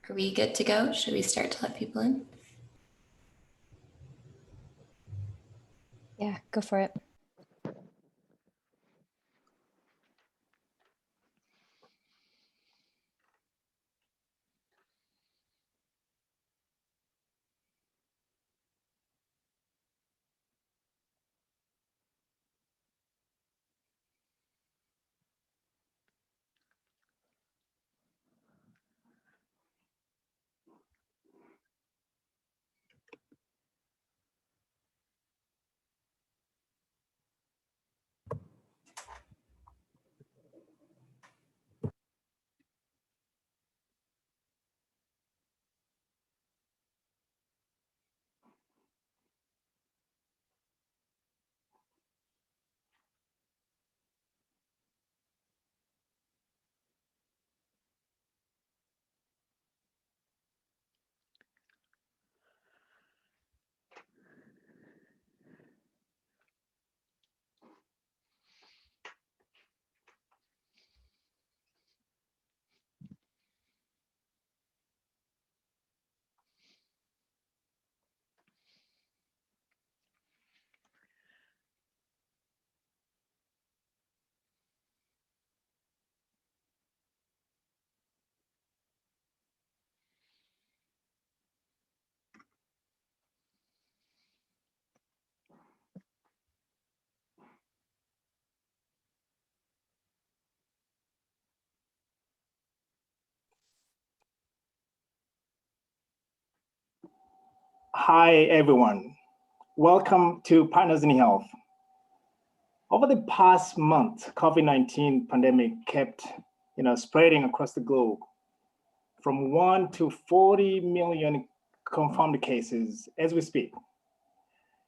Are we good to go? Should we start to let people in? Yeah, go for it. Hi, everyone. Welcome to Partners in Health. Over the past month, COVID-19 pandemic kept spreading across the globe from 1 to 40 million confirmed cases as we speak.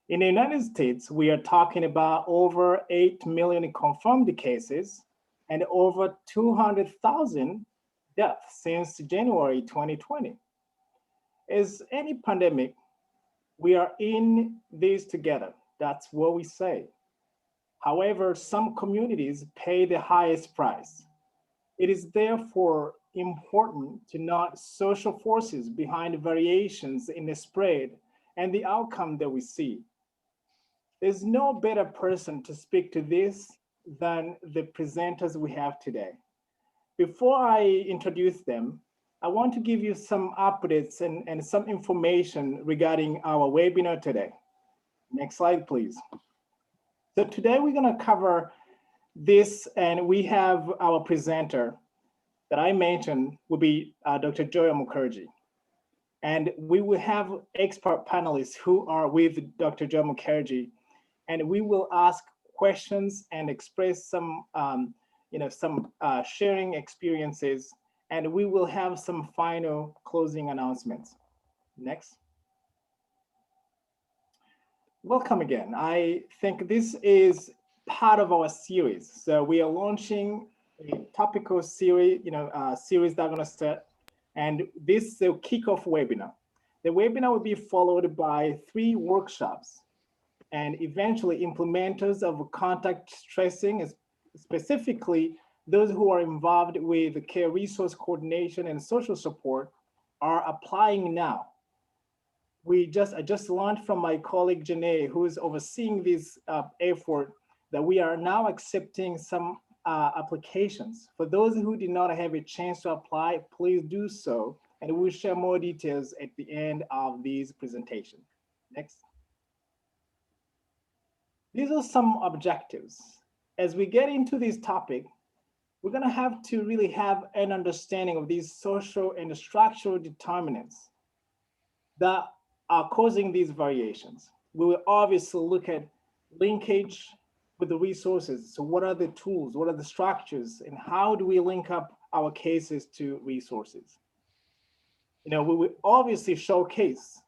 In the United States, we are talking about over 8 million confirmed cases and over 200,000 deaths since January 2020. As any pandemic, we are in this together. That's what we say. However, some communities pay the highest price. It is therefore important to note social forces behind variations in the spread and the outcome that we see. There's no better person to speak to this than the presenters we have today. Before I introduce them, I want to give you some updates and some information regarding our webinar today. Next slide, please. So today we're going to cover this, and we have our presenter that I mentioned will be Dr. Joya Mukherjee. And we will have expert panelists who are with Dr. Joya Mukherjee, and we will ask questions and express some sharing experiences, and we will have some final closing announcements. Next. Welcome again. I think this is part of our series. So we are launching a topical series, series that I'm going to start, and this is a kickoff webinar. The webinar will be followed by 3 workshops, and eventually implementers of contact tracing, specifically those who are involved with care resource coordination and social support, are applying now. I just learned from my colleague Janae, who is overseeing this effort, that we are now accepting some applications. For those who did not have a chance to apply, please do so, and we'll share more details at the end of this presentation. Next. These are some objectives. As we get into this topic, we're going to have to really have an understanding of these social and structural determinants that are causing these variations. We will obviously look at linkage with the resources. So what are the tools, what are the structures, and how do we link up our cases to resources? We will obviously showcase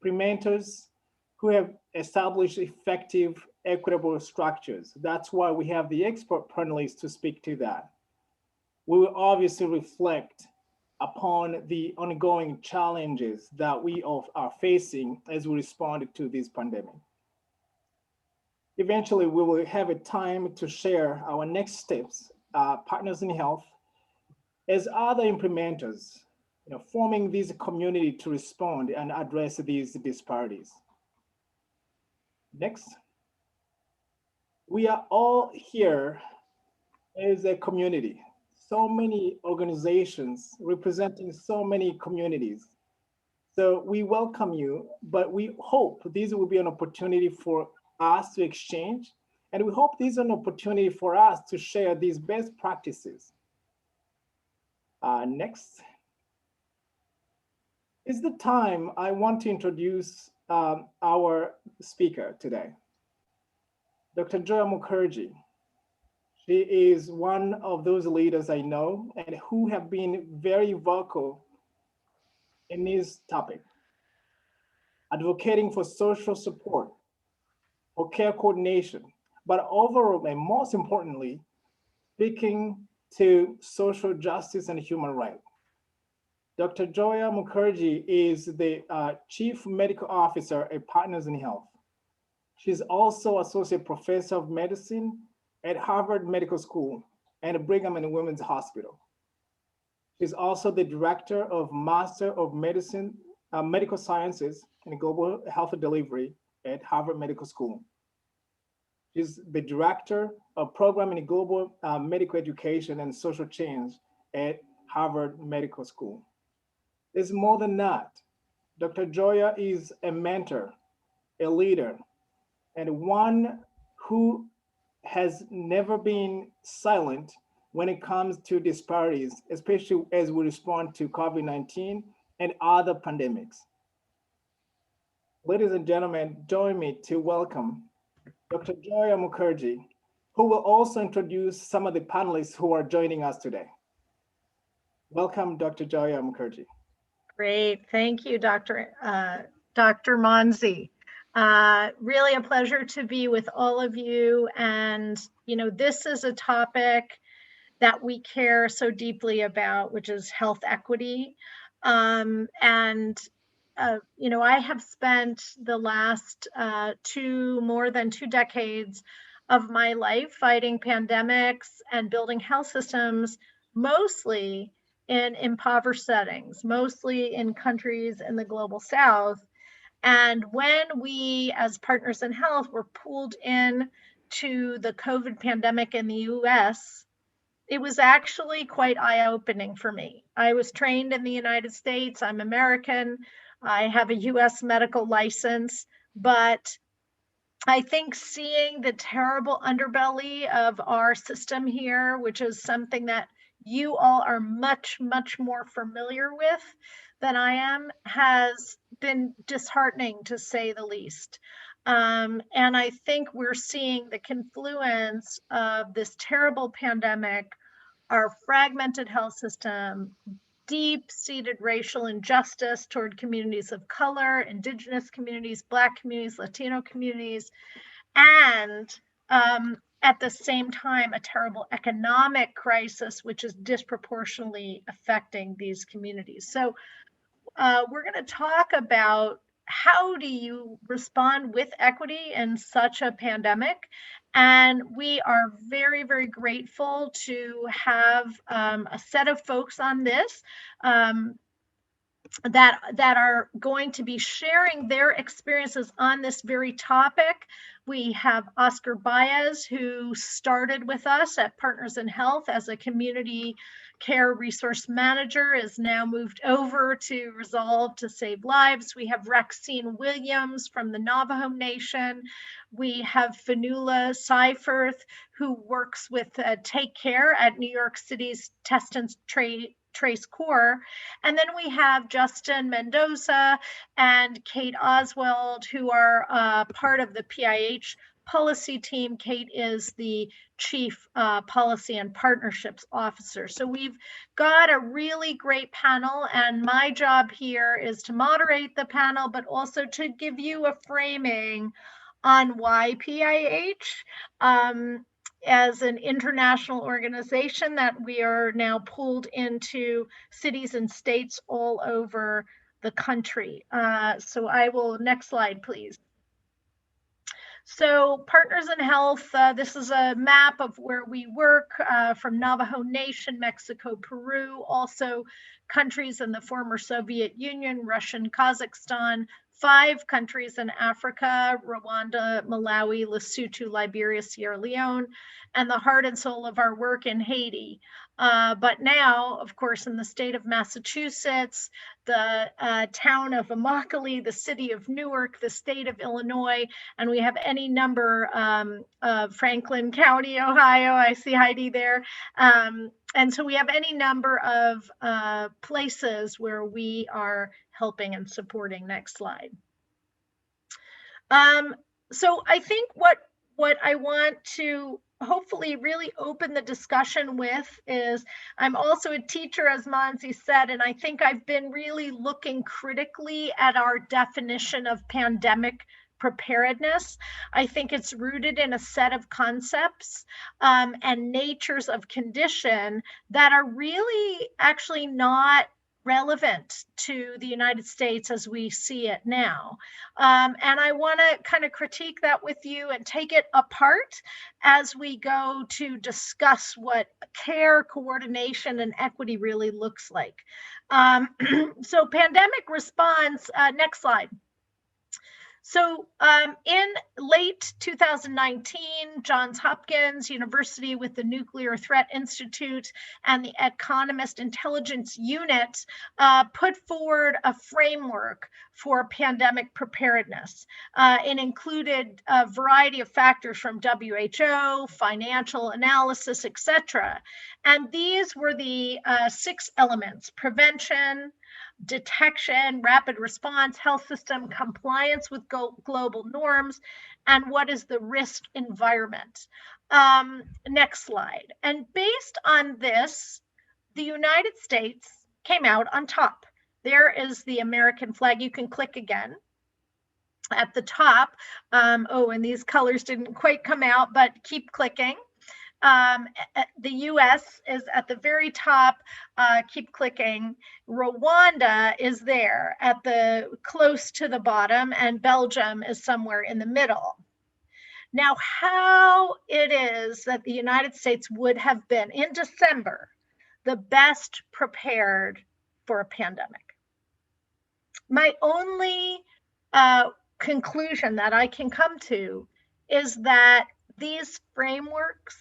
implementers who have established effective, equitable structures. That's why we have the expert panelists to speak to that. We will obviously reflect upon the ongoing challenges that we are facing as we respond to this pandemic. Eventually, we will have a time to share our next steps, Partners in Health, as other implementers, forming this community to respond and address these disparities. Next. We are all here as a community, so many organizations representing so many communities. So we welcome you, but we hope this will be an opportunity for us to exchange. And we hope this is an opportunity for us to share these best practices. Next. Is the time I want to introduce our speaker today, Dr. Joya Mukherjee. She is one of those leaders I know and who have been very vocal in this topic, advocating for social support, for care coordination, but overall, and most importantly, speaking to social justice and human rights. Dr. Joya Mukherjee is the Chief Medical Officer at Partners in Health. She's also Associate Professor of Medicine at Harvard Medical School and Brigham and Women's Hospital. She's also the Director of Master of Medicine, Medical Sciences and Global Health Delivery at Harvard Medical School. She's the Director of Program in Global Medical Education and Social Change at Harvard Medical School. There's more than that. Dr. Joya is a mentor, a leader, and one who has never been silent when it comes to disparities, especially as we respond to COVID-19 and other pandemics. Ladies and gentlemen, join me to welcome Dr. Joya Mukherjee, who will also introduce some of the panelists who are joining us today. Welcome, Dr. Joya Mukherjee. Great, thank you, Dr. Manzi. Really a pleasure to be with all of you. And, this is a topic that we care so deeply about, which is health equity. I have spent the last more than 2 decades of my life fighting pandemics and building health systems, mostly in impoverished settings, mostly in countries in the global South. And when we, as Partners in Health, were pulled in to the COVID pandemic in the US, it was actually quite eye-opening for me. I was trained in the United States. I'm American. I have a US medical license, but I think seeing the terrible underbelly of our system here, which is something that you all are much, much more familiar with than I am, has been disheartening to say the least. And I think we're seeing the confluence of this terrible pandemic, our fragmented health system, deep-seated racial injustice toward communities of color, Indigenous communities, Black communities, Latino communities, and at the same time, a terrible economic crisis, which is disproportionately affecting these communities. So we're going to talk about how do you respond with equity in such a pandemic. And we are very, very grateful to have a set of folks on this that are going to be sharing their experiences on this very topic. We have Oscar Baez, who started with us at Partners in Health as a community care resource manager, is now moved over to Resolve to Save Lives. We have Rexine Williams from the Navajo Nation. We have Fanula Seifert, who works with Take Care at New York City's Test and Trace Core. And then we have Justin Mendoza and Kate Oswald, who are part of the PIH policy team. Kate is the Chief Policy and Partnerships Officer. So we've got a really great panel, and my job here is to moderate the panel, but also to give you a framing on why PIH. As an international organization that we are now pulled into cities and states all over the country. So I will, next slide, please. So Partners in Health, this is a map of where we work from Navajo Nation, Mexico, Peru, also countries in the former Soviet Union, Russia, Kazakhstan, 5 countries in Africa, Rwanda, Malawi, Lesotho, Liberia, Sierra Leone, and the heart and soul of our work in Haiti. But now, of course, in the state of Massachusetts, the town of Immokalee, the city of Newark, the state of Illinois, and we have any number of Franklin County, Ohio. I see Heidi there. And so we have any number of places where we are helping and supporting. Next slide. So I think what I want to hopefully really open the discussion with is, I'm also a teacher, as Manzi said, and I think I've been really looking critically at our definition of pandemic preparedness. I think it's rooted in a set of concepts and natures of condition that are really actually not relevant to the United States as we see it now. And I want to kind of critique that with you and take it apart as we go to discuss what care, coordination, and equity really looks like. So pandemic response, next slide. So in late 2019, Johns Hopkins University with the Nuclear Threat Institute and the Economist Intelligence Unit put forward a framework for pandemic preparedness. It included a variety of factors from WHO, financial analysis, etc. And these were the 6 elements: prevention, detection, rapid response, health system, compliance with global norms, and what is the risk environment. Next slide. And based on this, the United States came out on top. There is the American flag. You can click again at the top. And these colors didn't quite come out, but keep clicking. The US is at the very top. Keep clicking. Rwanda is there at the close to the bottom, and Belgium is somewhere in the middle. Now, how it is that the United States would have been in December the best prepared for a pandemic? My only conclusion that I can come to is that these frameworks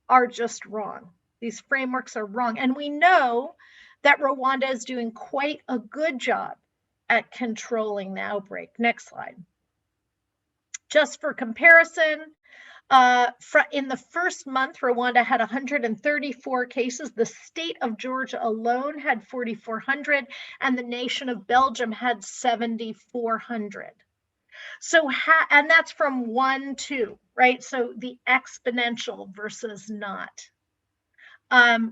are just wrong. These frameworks are wrong. And we know that Rwanda is doing quite a good job at controlling the outbreak. Next slide. Just for comparison, in the first month, Rwanda had 134 cases. The state of Georgia alone had 4,400, and the nation of Belgium had 7,400. So, and that's from 1 to, right? So the exponential versus not.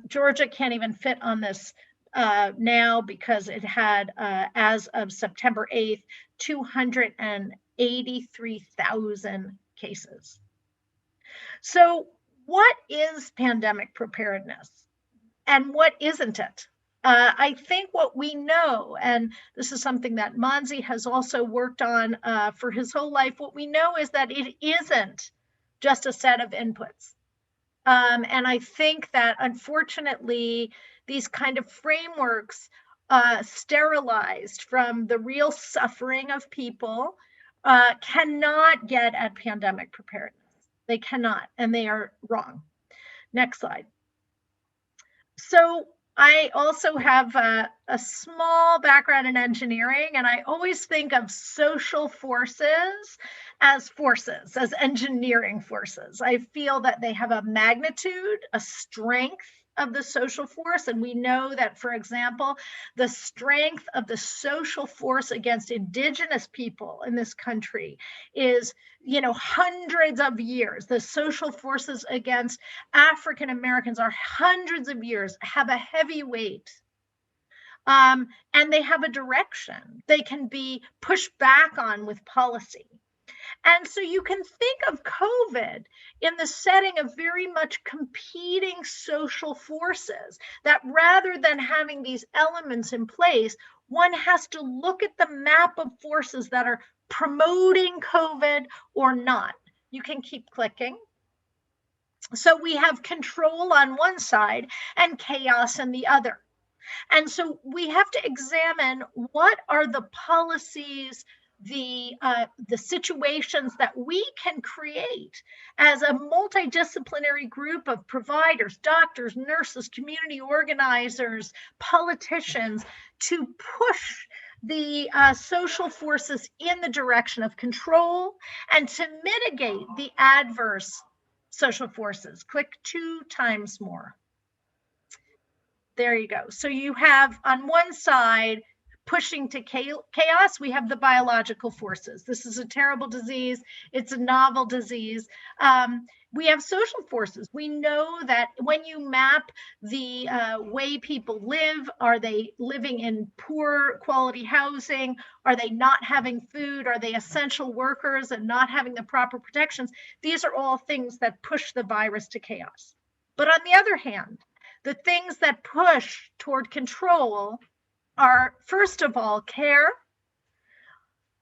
Georgia can't even fit on this now because it had, as of September 8th, 283,000 cases. So what is pandemic preparedness and what isn't it? I think what we know, and this is something that Manzi has also worked on for his whole life, what we know is that it isn't just a set of inputs. And I think that unfortunately, these kind of frameworks sterilized from the real suffering of people cannot get at pandemic preparedness. They cannot, and they are wrong. Next slide. So I also have a small background in engineering, and I always think of social forces, as engineering forces. I feel that they have a magnitude, a strength of the social force. And we know that, for example, the strength of the social force against indigenous people in this country is, hundreds of years. The social forces against African Americans are hundreds of years, have a heavy weight. And they have a direction. They can be pushed back on with policy. And so you can think of COVID in the setting of very much competing social forces, that rather than having these elements in place, one has to look at the map of forces that are promoting COVID or not. You can keep clicking. So we have control on one side and chaos on the other. And so we have to examine what are the policies, the situations that we can create as a multidisciplinary group of providers, doctors, nurses, community organizers, politicians to push the social forces in the direction of control and to mitigate the adverse social forces. Click 2 times more. There you go. So you have on one side pushing to chaos, we have the biological forces. This is a terrible disease. It's a novel disease. We have social forces. We know that when you map the way people live, are they living in poor quality housing? Are they not having food? Are they essential workers and not having the proper protections? These are all things that push the virus to chaos. But on the other hand, the things that push toward control are, first of all, care,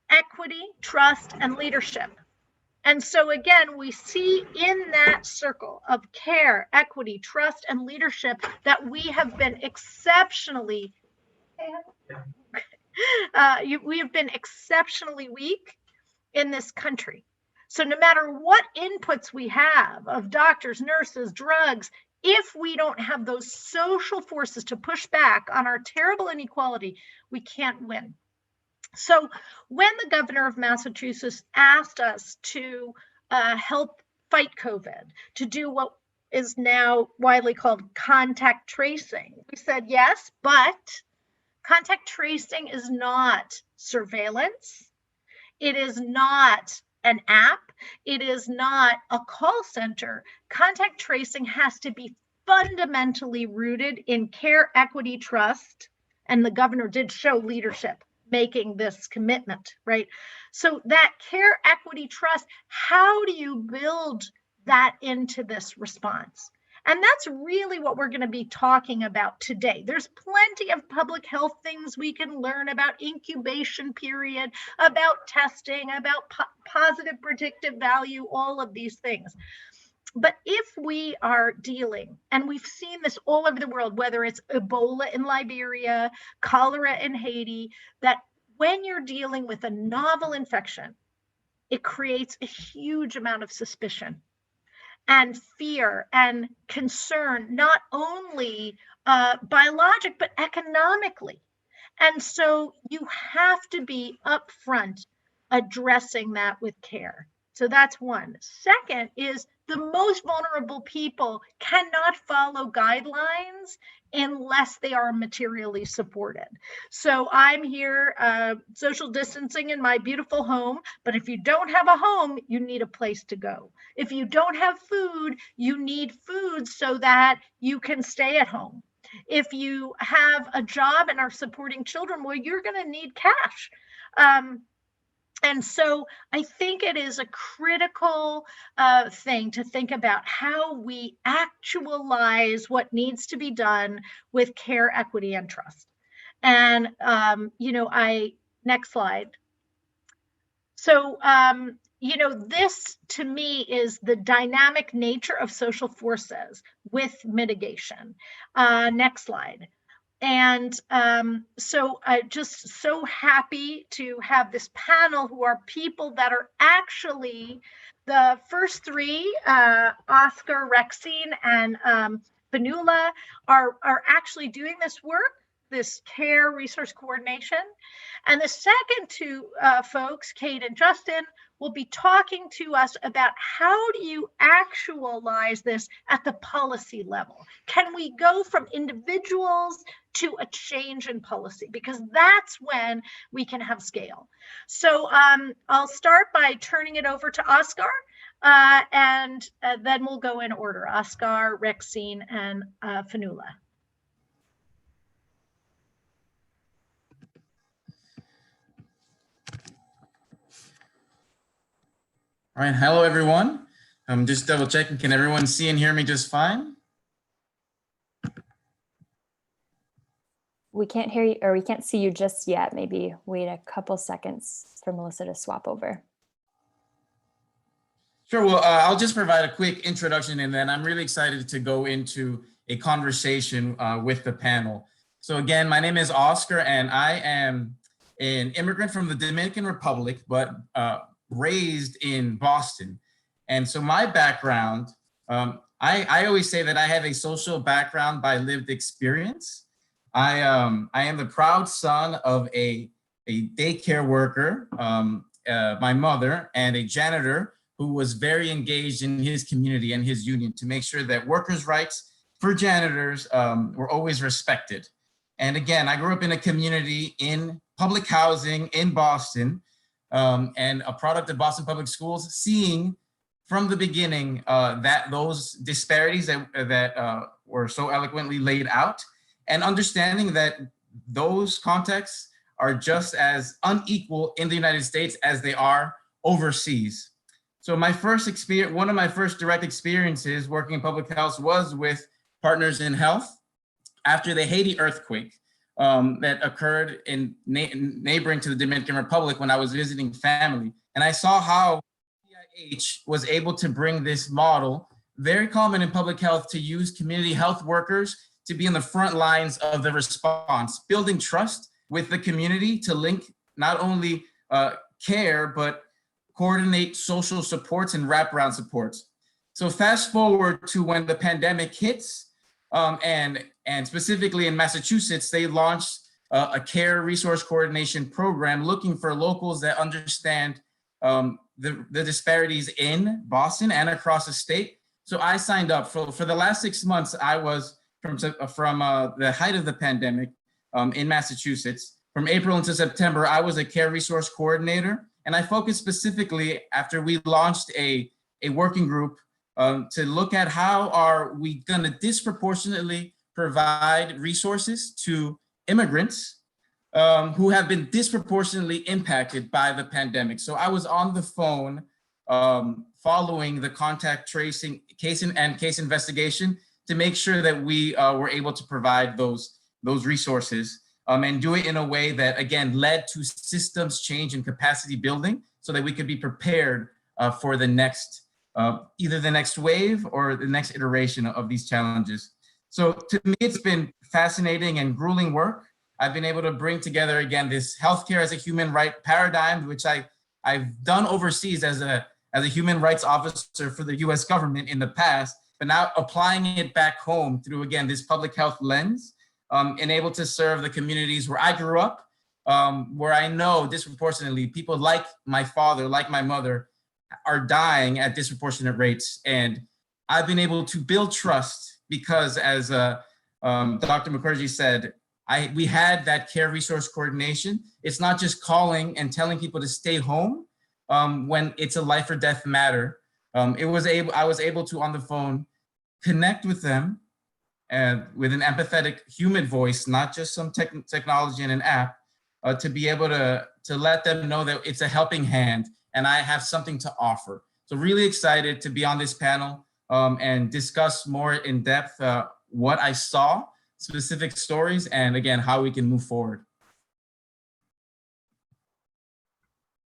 equity, trust, and leadership. And so again, we see in that circle of care, equity, trust, and leadership that we have been exceptionally weak in this country. So no matter what inputs we have of doctors, nurses, drugs, if we don't have those social forces to push back on our terrible inequality, we can't win. So when the governor of Massachusetts asked us to help fight COVID, to do what is now widely called contact tracing, we said yes, but contact tracing is not surveillance. It is not an app. It is not a call center. Contact tracing has to be fundamentally rooted in care, equity, trust. And the governor did show leadership making this commitment, right? So that care, equity, trust, how do you build that into this response? And that's really what we're going to be talking about today. There's plenty of public health things we can learn about incubation period, about testing, about positive predictive value, all of these things. But if we are dealing, and we've seen this all over the world, whether it's Ebola in Liberia, cholera in Haiti, that when you're dealing with a novel infection, it creates a huge amount of suspicion and fear and concern, not only biologic, but economically. And so you have to be upfront addressing that with care. So that's one. Second is the most vulnerable people cannot follow guidelines unless they are materially supported. So I'm here social distancing in my beautiful home, but if you don't have a home, you need a place to go. If you don't have food, you need food so that you can stay at home. If you have a job and are supporting children, well, you're going to need cash. And so I think it is a critical thing to think about how we actualize what needs to be done with care, equity, and trust. And, next slide. So, this to me is the dynamic nature of social forces with mitigation. Next slide. And so I'm just so happy to have this panel who are people that are actually the first three, Oscar, Rexine, and Fanula are actually doing this work, this care resource coordination. And the second two folks, Kate and Justin, will be talking to us about how do you actualize this at the policy level? Can we go from individuals to a change in policy? Because that's when we can have scale. So I'll start by turning it over to Oscar, and then we'll go in order. Oscar, Rexine, and Fanula. All right, hello everyone. I'm just double checking. Can everyone see and hear me just fine? we can't hear you, or we can't see you just yet. Maybe wait a couple seconds for Melissa to swap over. Sure. Well, I'll just provide a quick introduction, and then I'm really excited to go into a conversation with the panel. So again, my name is Oscar, and I am an immigrant from the Dominican Republic, but raised in Boston. And so my background, I always say that I have a social background by lived experience. I am the proud son of a daycare worker, my mother, and a janitor who was very engaged in his community and his union to make sure that workers' rights for janitors were always respected. And again, I grew up in a community in public housing in Boston, and a product of Boston Public Schools, seeing from the beginning that those disparities that were so eloquently laid out, and understanding that those contexts are just as unequal in the United States as they are overseas. So my first experience, one of my first direct experiences working in public health was with Partners in Health after the Haiti earthquake that occurred in neighboring to the Dominican Republic when I was visiting family. And I saw how PIH was able to bring this model, very common in public health, to use community health workers to be in the front lines of the response, building trust with the community to link not only care, but coordinate social supports and wraparound supports. So fast forward to when the pandemic hits, and specifically in Massachusetts, they launched a care resource coordination program looking for locals that understand the disparities in Boston and across the state. So I signed up for the last 6 months. I was from the height of the pandemic in Massachusetts. From April into September, I was a care resource coordinator. And I focused specifically after we launched a working group to look at how are we gonna disproportionately provide resources to immigrants who have been disproportionately impacted by the pandemic. So I was on the phone following the contact tracing case investigation to make sure that we were able to provide those resources. And do it in a way that, again, led to systems change and capacity building so that we could be prepared for the next, either the next wave or the next iteration of these challenges. So to me, it's been fascinating and grueling work. I've been able to bring together, again, this healthcare as a human right paradigm, which I've done overseas as a human rights officer for the US government in the past, but now applying it back home through, again, this public health lens. And able to serve the communities where I grew up, where I know disproportionately people like my father, like my mother, are dying at disproportionate rates. And I've been able to build trust because, as Dr. Mukherjee said, we had that care resource coordination. It's not just calling and telling people to stay home when it's a life or death matter. I was able to, on the phone, connect with them and with an empathetic human voice, not just some technology and an app, to be able to let them know that it's a helping hand and I have something to offer. So really excited to be on this panel and discuss more in depth what I saw, specific stories, and again, how we can move forward.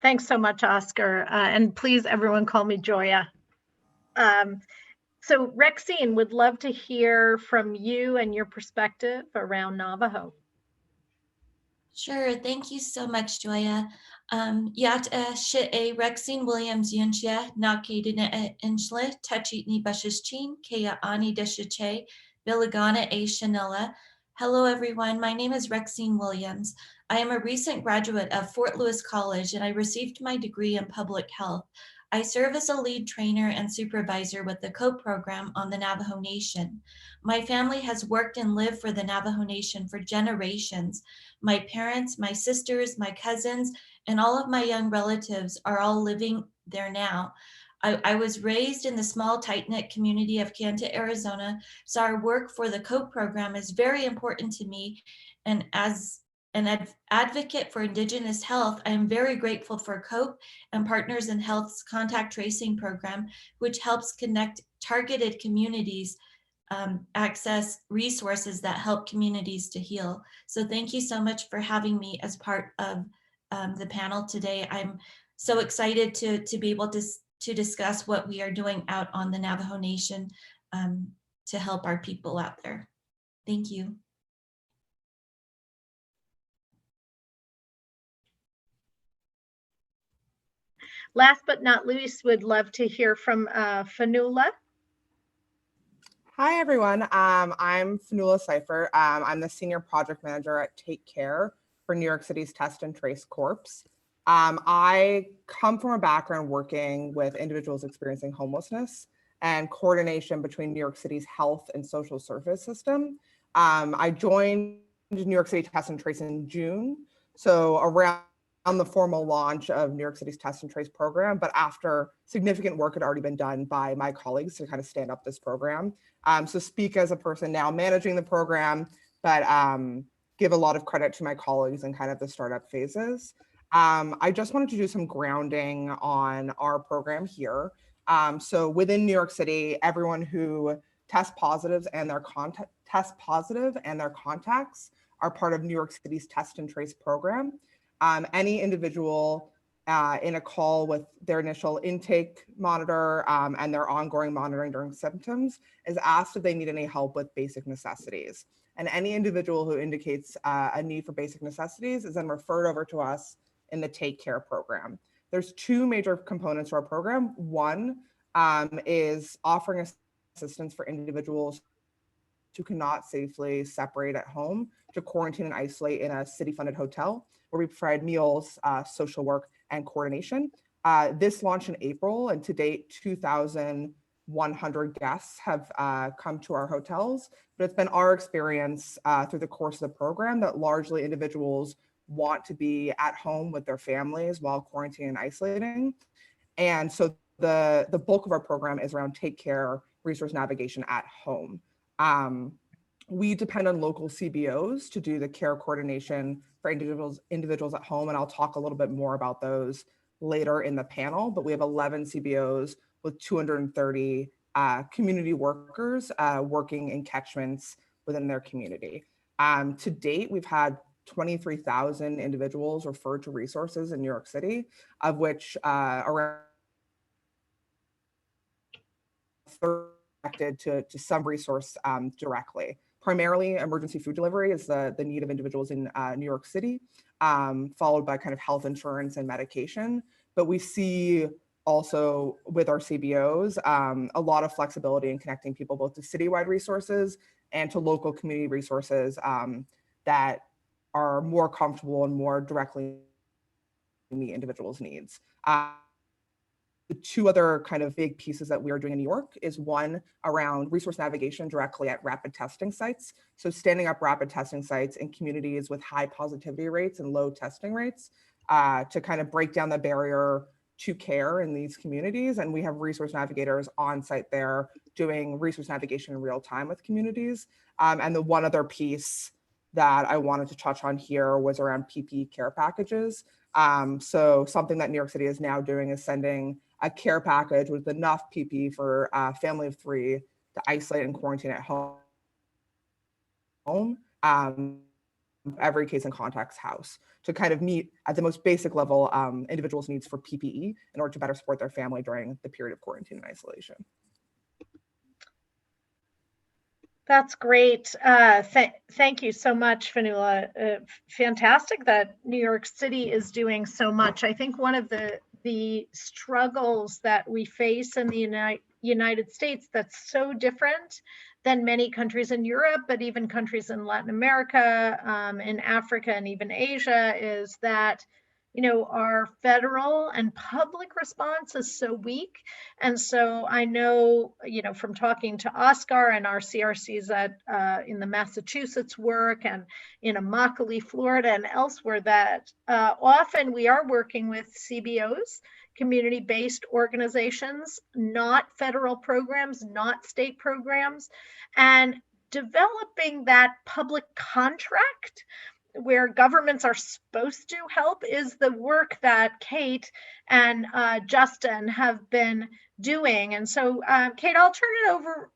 Thanks so much, Oscar. And please, everyone, call me Joya. So Rexine, would love to hear from you and your perspective around Navajo. Sure, thank you so much, Joya. Yat Shi'e Rexine Williams Yunchia, Nakadina Inchle, Tachitni Bashishchin, Kaya Ani Deshiche, Bilagana A. Chanella. Hello, everyone. My name is Rexine Williams. I am a recent graduate of Fort Lewis College, and I received my degree in public health. I serve as a lead trainer and supervisor with the COPE program on the Navajo Nation. My family has worked and lived for the Navajo Nation for generations. My parents, my sisters, my cousins, and all of my young relatives are all living there now. I was raised in the small, tight-knit community of Kanta, Arizona, so our work for the COPE program is very important to me. And as an advocate for Indigenous health, I am very grateful for COPE and Partners in Health's contact tracing program, which helps connect targeted communities access resources that help communities to heal. So thank you so much for having me as part of the panel today. I'm so excited to be able to discuss what we are doing out on the Navajo Nation to help our people out there. Thank you. Last but not least, would love to hear from Fanula. Hi, everyone. I'm Fanula Seifer. I'm the Senior Project Manager at Take Care for New York City's Test and Trace Corps. I come from a background working with individuals experiencing homelessness and coordination between New York City's health and social service system. I joined New York City Test and Trace in June, so around the formal launch of New York City's Test and Trace program, but after significant work had already been done by my colleagues to kind of stand up this program. So speak as a person now managing the program, but give a lot of credit to my colleagues in kind of the startup phases. I just wanted to do some grounding on our program here. So within New York City, everyone who tests positive and their contacts are part of New York City's Test and Trace program. Any individual in a call with their initial intake monitor and their ongoing monitoring during symptoms is asked if they need any help with basic necessities. And any individual who indicates a need for basic necessities is then referred over to us in the Take Care program. There's two major components to our program. One is offering assistance for individuals who cannot safely separate at home to quarantine and isolate in a city-funded hotel, where we provide meals, social work, and coordination. This launched in April, and to date, 2,100 guests have come to our hotels. But it's been our experience through the course of the program that largely individuals want to be at home with their families while quarantining and isolating. And so the bulk of our program is around Take Care resource navigation at home. We depend on local CBOs to do the care coordination for individuals at home, and I'll talk a little bit more about those later in the panel, but we have 11 CBOs with 230 community workers working in catchments within their community. To date, we've had 23,000 individuals referred to resources in New York City, of which around connected to some resource directly. Primarily, emergency food delivery is the need of individuals in New York City, followed by kind of health insurance and medication. But we see also with our CBOs, a lot of flexibility in connecting people both to citywide resources and to local community resources that are more comfortable and more directly meet individuals' needs. The two other kind of big pieces that we are doing in New York is one around resource navigation directly at rapid testing sites. So standing up rapid testing sites in communities with high positivity rates and low testing rates to kind of break down the barrier to care in these communities. And we have resource navigators on site there doing resource navigation in real time with communities. And the one other piece that I wanted to touch on here was around PPE care packages. So something that New York City is now doing is sending a care package with enough PPE for a family of 3 to isolate and quarantine at home. Every case and contact's house to kind of meet at the most basic level individuals' needs for PPE in order to better support their family during the period of quarantine and isolation. That's great. Thank you so much, Fanula. Fantastic that New York City is doing so much. I think one of the struggles that we face in the United States that's so different than many countries in Europe, but even countries in Latin America, in Africa, and even Asia, is that our federal and public response is so weak. And so I know, from talking to Oscar and our CRCs in the Massachusetts work and in Immokalee, Florida, and elsewhere, that often we are working with CBOs, community-based organizations, not federal programs, not state programs, and developing that public contract where governments are supposed to help is the work that Kate and Justin have been doing. And so, Kate, I'll turn it over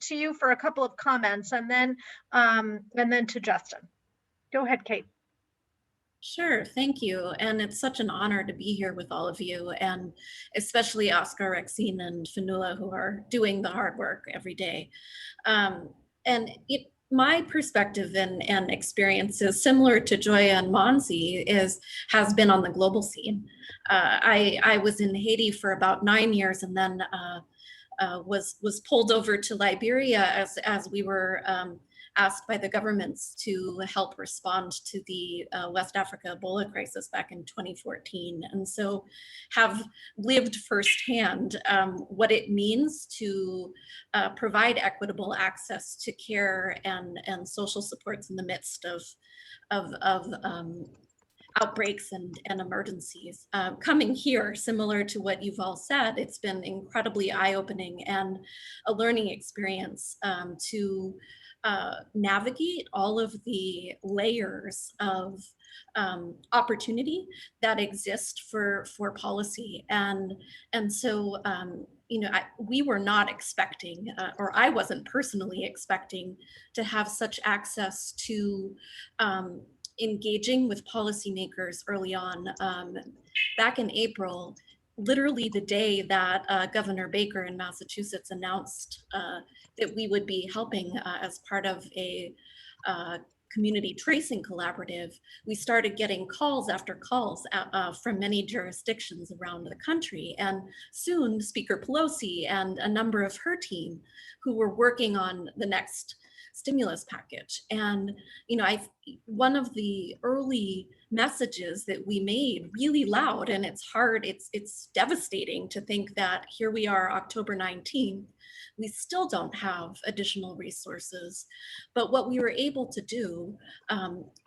to you for a couple of comments, and then to Justin. Go ahead, Kate. Sure, thank you. And it's such an honor to be here with all of you, and especially Oscar, Rexine, and Fanula, who are doing the hard work every day. My perspective and experiences, similar to Joya and Monzi, has been on the global scene. I was in Haiti for about 9 years, and then was pulled over to Liberia as we were asked by the governments to help respond to the West Africa Ebola crisis back in 2014. And so have lived firsthand what it means to provide equitable access to care and social supports in the midst of outbreaks and emergencies. Coming here, similar to what you've all said, it's been incredibly eye-opening and a learning experience to navigate all of the layers of opportunity that exist for policy. And so, we were not expecting, or I wasn't personally expecting, to have such access to engaging with policymakers early on. Back in April, literally the day that Governor Baker in Massachusetts announced that we would be helping as part of a community tracing collaborative, we started getting calls after calls from many jurisdictions around the country. And soon Speaker Pelosi and a number of her team who were working on the next stimulus package. And one of the early messages that we made really loud, and it's hard, it's devastating to think that here we are October 19th, we still don't have additional resources. But what we were able to do,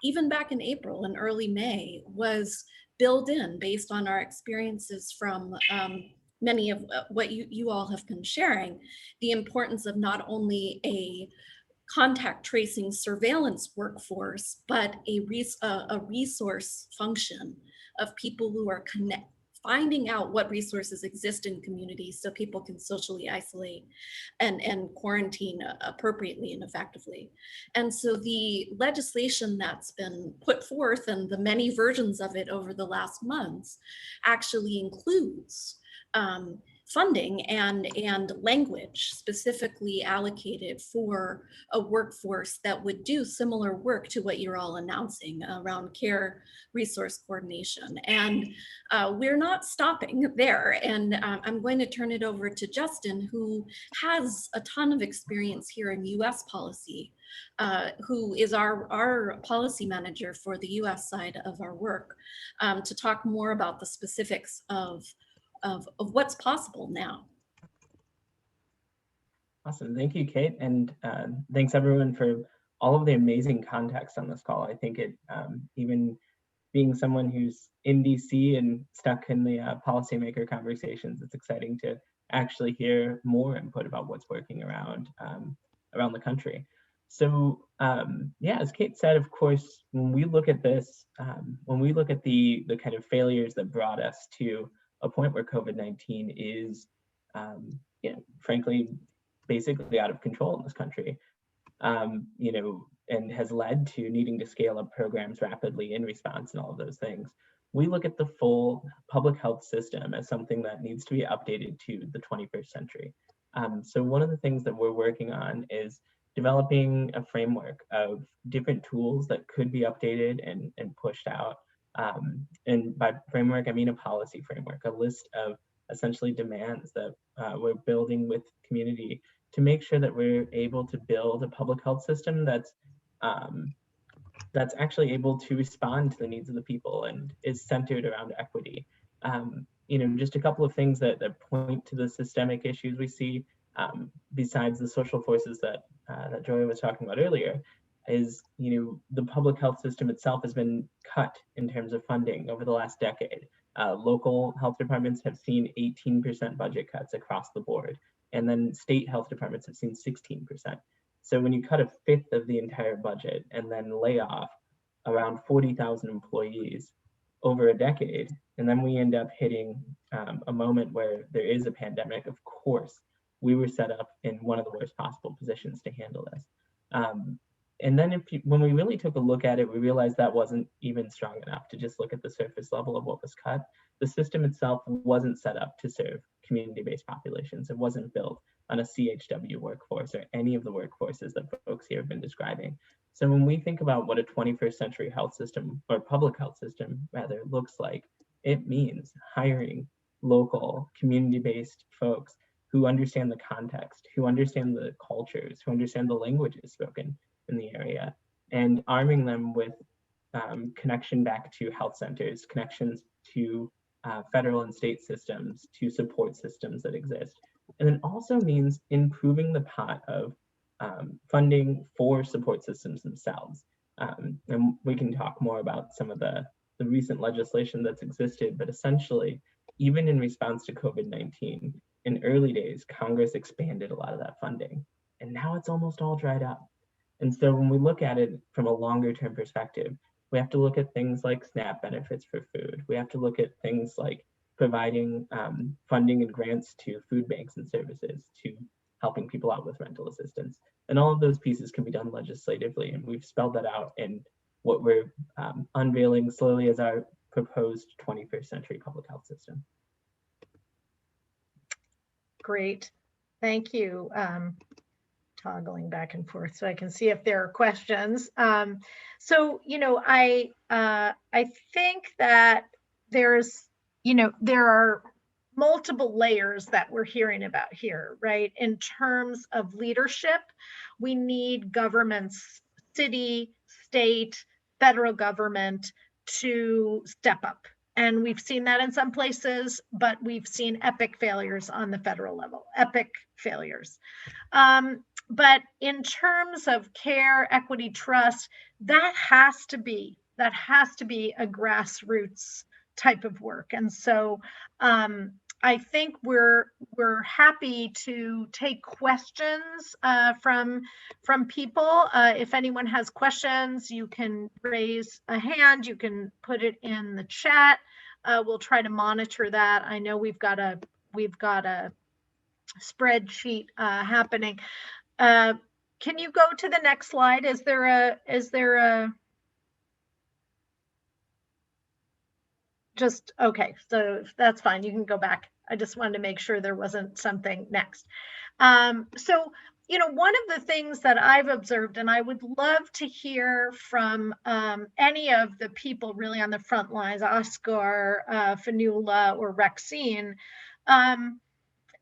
even back in April and early May, was build in, based on our experiences from many of what you all have been sharing, the importance of not only a contact tracing surveillance workforce, but a resource function of people who are finding out what resources exist in communities so people can socially isolate and quarantine appropriately and effectively. And so the legislation that's been put forth, and the many versions of it over the last months, actually includes funding and language specifically allocated for a workforce that would do similar work to what you're all announcing around care resource coordination. And we're not stopping there. And I'm going to turn it over to Justin, who has a ton of experience here in US policy, who is our policy manager for the US side of our work, to talk more about the specifics of what's possible now. Awesome, thank you, Kate, and thanks everyone for all of the amazing context on this call. I think it, even being someone who's in DC and stuck in the policymaker conversations, it's exciting to actually hear more input about what's working around the country. So yeah, as Kate said, of course, when we look at this, when we look at the kind of failures that brought us to a point where COVID-19 is, frankly, basically out of control in this country, and has led to needing to scale up programs rapidly in response and all of those things. We look at the full public health system as something that needs to be updated to the 21st century. So one of the things that we're working on is developing a framework of different tools that could be updated and pushed out. And by framework, I mean a policy framework, a list of essentially demands that we're building with community to make sure that we're able to build a public health system that's actually able to respond to the needs of the people and is centered around equity. Just a couple of things that point to the systemic issues we see, besides the social forces that Joya was talking about earlier, is the public health system itself has been cut in terms of funding over the last decade. Local health departments have seen 18% budget cuts across the board, and then state health departments have seen 16%. So when you cut a fifth of the entire budget and then lay off around 40,000 employees over a decade. And then we end up hitting a moment where there is a pandemic. Of course, we were set up in one of the worst possible positions to handle this. And then when we really took a look at it, we realized that wasn't even strong enough to just look at the surface level of what was cut. The system itself wasn't set up to serve community-based populations. It wasn't built on a CHW workforce or any of the workforces that folks here have been describing. So when we think about what a 21st century health system, or public health system rather, looks like, it means hiring local community-based folks who understand the context, who understand the cultures, who understand the languages spoken in the area, and arming them with connection back to health centers, connections to federal and state systems, to support systems that exist. And it also means improving the pot of funding for support systems themselves. And we can talk more about some of the recent legislation that's existed, but essentially, even in response to COVID-19, in early days, Congress expanded a lot of that funding, and now it's almost all dried up. And so when we look at it from a longer term perspective, we have to look at things like SNAP benefits for food. We have to look at things like providing funding and grants to food banks and services, to helping people out with rental assistance. And all of those pieces can be done legislatively. And we've spelled that out in what we're unveiling slowly as our proposed 21st century public health system. Great, thank you. Toggling back and forth so I can see if there are questions. So, you know, I think that there's, you know, there are multiple layers that we're hearing about here, right? In terms of leadership, we need governments, city, state, federal government to step up. And we've seen that in some places, but we've seen epic failures on the federal level, epic failures. But in terms of care, equity, trust, that has to be a grassroots type of work. And so I think we're happy to take questions from people. If anyone has questions, you can raise a hand, you can put it in the chat. We'll try to monitor that. I know we've got a spreadsheet happening. Can you go to the next slide? Is there a just, okay, so that's fine. You can go back. I just wanted to make sure there wasn't something next. So, you know, one of the things that I've observed, and I would love to hear from any of the people really on the front lines, Oscar, Fanula, or Rexine,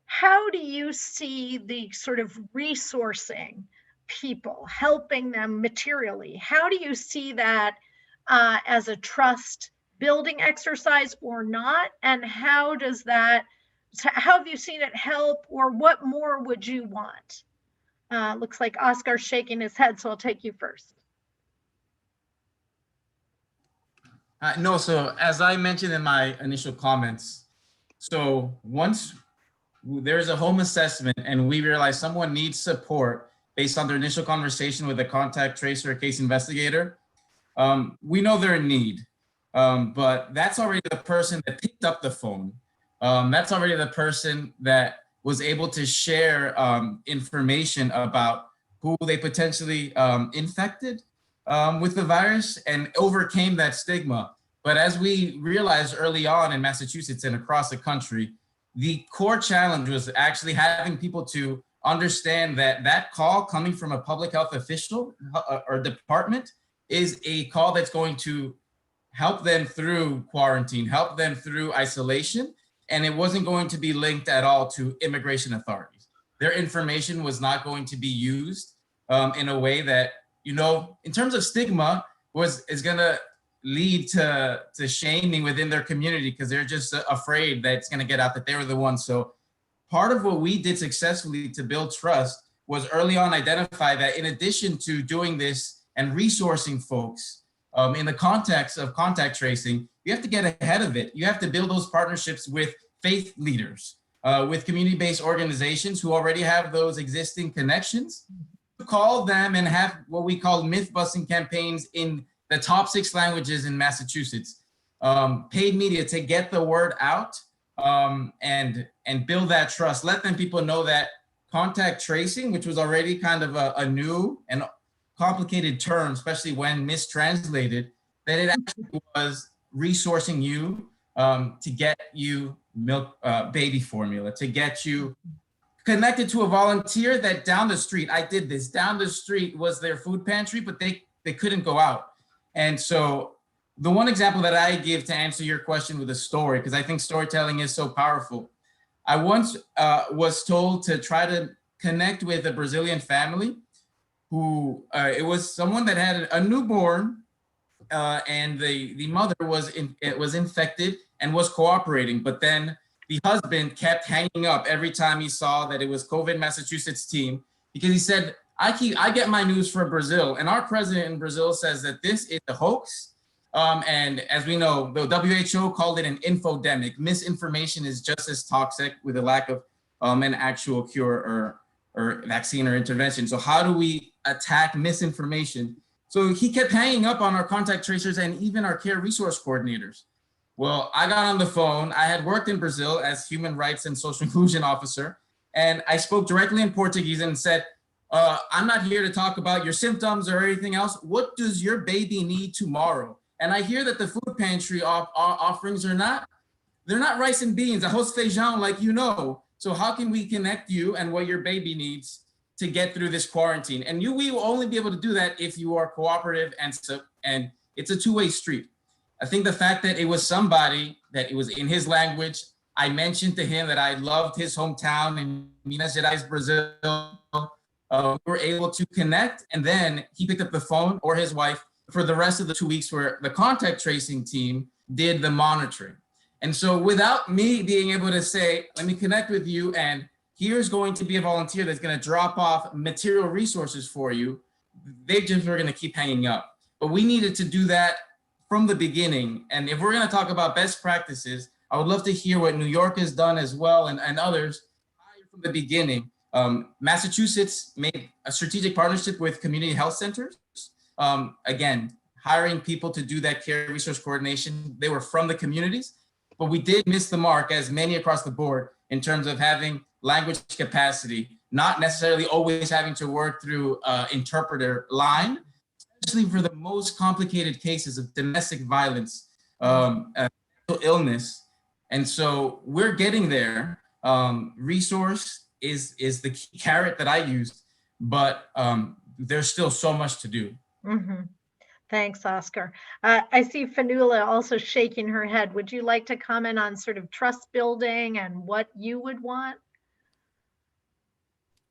how do you see the sort of resourcing people, helping them materially? How do you see that as a trust building exercise or not? And how does that, how have you seen it help, or what more would you want? Looks like Oscar's shaking his head, so I'll take you first. No, so as I mentioned in my initial comments, so once there's a home assessment and we realize someone needs support based on their initial conversation with a contact tracer or case investigator, we know they're in need. But that's already the person that picked up the phone. That's already the person that was able to share information about who they potentially infected with the virus and overcame that stigma. But as we realized early on in Massachusetts and across the country, the core challenge was actually having people to understand that that call coming from a public health official or department is a call that's going to help them through quarantine, help them through isolation, and it wasn't going to be linked at all to immigration authorities. Their information was not going to be used in a way that, you know, in terms of stigma, is gonna lead to shaming within their community because they're just afraid that it's gonna get out that they were the ones. So part of what we did successfully to build trust was early on identify that in addition to doing this and resourcing folks, in the context of contact tracing, you have to get ahead of it. You have to build those partnerships with faith leaders, with community-based organizations who already have those existing connections. Call them and have what we call myth-busting campaigns in the top 6 languages in Massachusetts. Paid media to get the word out, and build that trust. Let people know that contact tracing, which was already kind of a new and complicated term, especially when mistranslated, that it actually was resourcing you to get you milk, baby formula, to get you connected to a volunteer that down the street, I did this, down the street was their food pantry, but they couldn't go out. And so the one example that I give to answer your question with a story, because I think storytelling is so powerful. I once was told to try to connect with a Brazilian family who, it was someone that had a newborn, and the mother was infected and was cooperating, but then the husband kept hanging up every time he saw that it was COVID Massachusetts team, because he said, I get my news from Brazil, and our president in Brazil says that this is a hoax. And as we know, the WHO called it an infodemic. Misinformation is just as toxic with a lack of an actual cure or vaccine or intervention. So how do we attack misinformation? So he kept hanging up on our contact tracers and even our care resource coordinators. Well, I got on the phone. I had worked in Brazil as human rights and social inclusion officer, and I spoke directly in Portuguese and said, I'm not here to talk about your symptoms or anything else. What does your baby need tomorrow? And I hear that the food pantry offerings they're not rice and beans, arroz feijão, like you know. So how can we connect you and what your baby needs to get through this quarantine? And we will only be able to do that if you are cooperative, and it's a two-way street. I think the fact that it was somebody that it was in his language, I mentioned to him that I loved his hometown in Minas Gerais, Brazil. We were able to connect, and then he picked up the phone, or his wife, for the rest of the 2 weeks where the contact tracing team did the monitoring. And so without me being able to say, let me connect with you, and here's going to be a volunteer that's going to drop off material resources for you, they just were going to keep hanging up. But we needed to do that from the beginning. And if we're going to talk about best practices, I would love to hear what New York has done as well, and others from the beginning. Massachusetts made a strategic partnership with community health centers. Again, hiring people to do that care resource coordination. They were from the communities, but we did miss the mark, as many across the board, in terms of having language capacity, not necessarily always having to work through interpreter line, especially for the most complicated cases of domestic violence, mental illness. And so we're getting there. Resource is the key carrot that I use, but there's still so much to do. Mm-hmm. Thanks, Oscar. I see Fanula also shaking her head. Would you like to comment on sort of trust building and what you would want?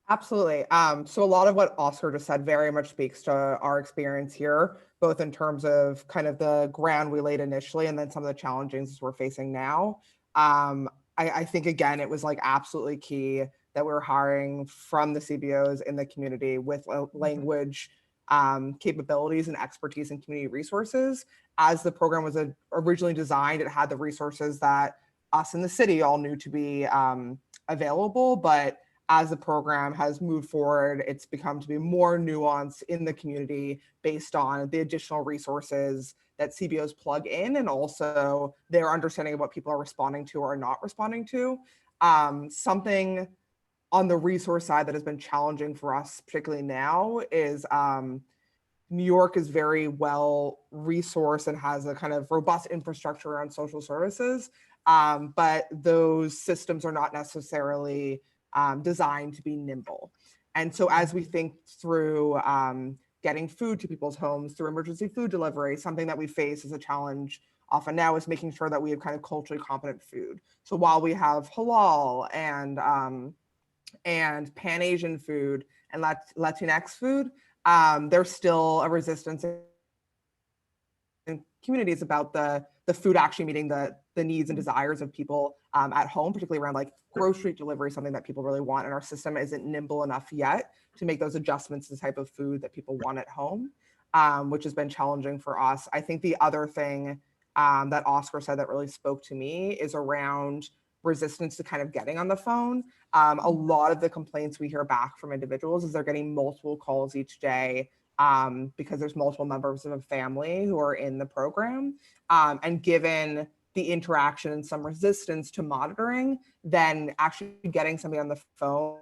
Absolutely. So a lot of what Oscar just said very much speaks to our experience here, both in terms of kind of the ground we laid initially and then some of the challenges we're facing now. I think, again, it was like absolutely key that we were hiring from the CBOs in the community with language capabilities and expertise in community resources. As the program was originally designed, it had the resources that us in the city all knew to be available, but as the program has moved forward, it's become to be more nuanced in the community based on the additional resources that CBOs plug in, and also their understanding of what people are responding to or not responding to. Something on the resource side that has been challenging for us, particularly now, is New York is very well resourced and has a kind of robust infrastructure around social services, but those systems are not necessarily designed to be nimble. And so as we think through getting food to people's homes through emergency food delivery, something that we face as a challenge often now is making sure that we have kind of culturally competent food. So while we have halal and Pan-Asian food and Latinx food, there's still a resistance in communities about the food actually meeting the needs and desires of people at home, particularly around like grocery delivery, something that people really want. And our system isn't nimble enough yet to make those adjustments to the type of food that people want at home, which has been challenging for us. I think the other thing that Oscar said that really spoke to me is around resistance to kind of getting on the phone. A lot of the complaints we hear back from individuals is they're getting multiple calls each day because there's multiple members of a family who are in the program. And given the interaction and some resistance to monitoring, then actually getting somebody on the phone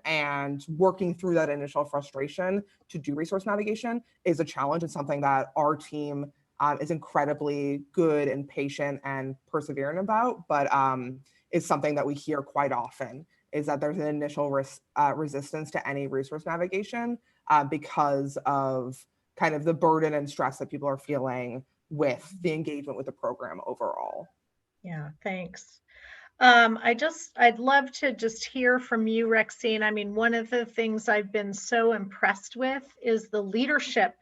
and working through that initial frustration to do resource navigation is a challenge and something that our team is incredibly good and patient and persevering about, but is something that we hear quite often, is that there's an initial resistance to any resource navigation because of kind of the burden and stress that people are feeling with the engagement with the program overall. Yeah, thanks. I'd love to just hear from you, Rexine. I mean, one of the things I've been so impressed with is the leadership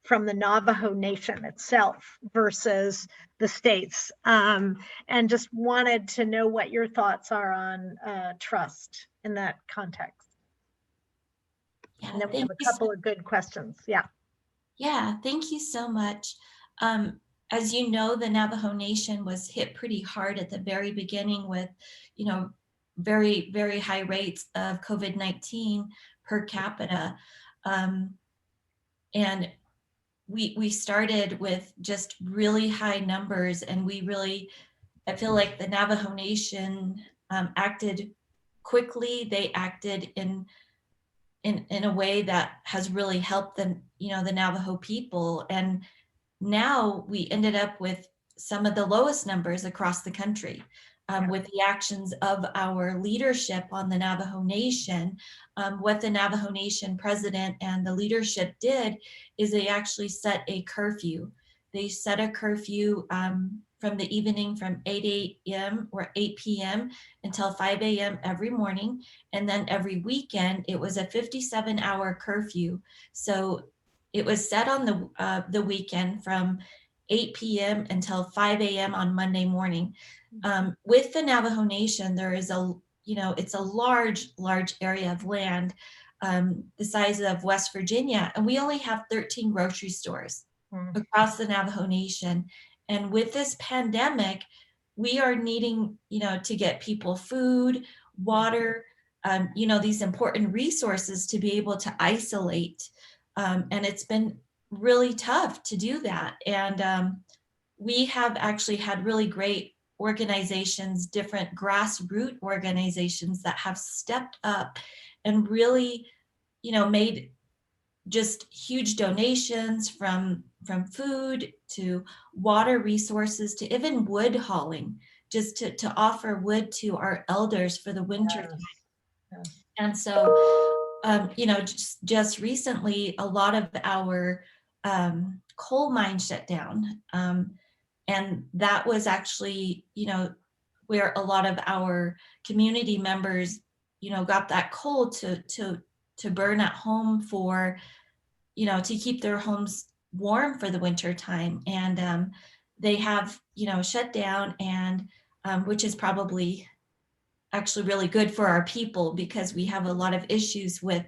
from the Navajo Nation itself versus the states. And just wanted to know what your thoughts are on trust in that context. Yeah, And then we thank have a you so couple of good questions. Yeah. Yeah, thank you so much. As you know, the Navajo Nation was hit pretty hard at the very beginning with, very, very high rates of COVID-19 per capita. And we started with just really high numbers, and I feel like the Navajo Nation acted quickly. They acted in a way that has really helped them, the Navajo people. And now we ended up with some of the lowest numbers across the country. With the actions of our leadership on the Navajo Nation. What the Navajo Nation president and the leadership did is they actually set a curfew. They set a curfew from the evening from 8 a.m. or 8 p.m. until 5 a.m. every morning. And then every weekend, it was a 57-hour curfew. So it was set on the weekend from 8 p.m. until 5 a.m. on Monday morning. With the Navajo Nation, there is it's a large area of land, the size of West Virginia, and we only have 13 grocery stores across the Navajo Nation. And with this pandemic, we are needing, to get people food, water, these important resources to be able to isolate. And it's been really tough to do that. And we have actually had really great organizations, different grassroots organizations that have stepped up and really, made just huge donations from food to water resources to even wood hauling, just to offer wood to our elders for the winter time. Yes. And so, just recently, a lot of our coal mines shut down. And that was actually, where a lot of our community members, got that coal to burn at home for, to keep their homes warm for the winter time. And they have, shut down, and which is probably actually really good for our people, because we have a lot of issues with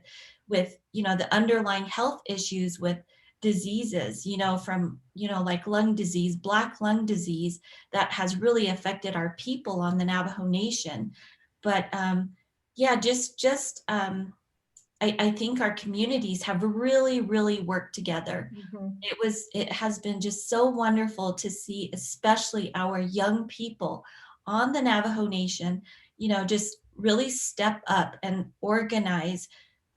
the underlying health issues with diseases, from like lung disease, black lung disease, that has really affected our people on the Navajo Nation. But I think our communities have really worked together. It has been just so wonderful to see, especially our young people on the Navajo Nation, just really step up and organize,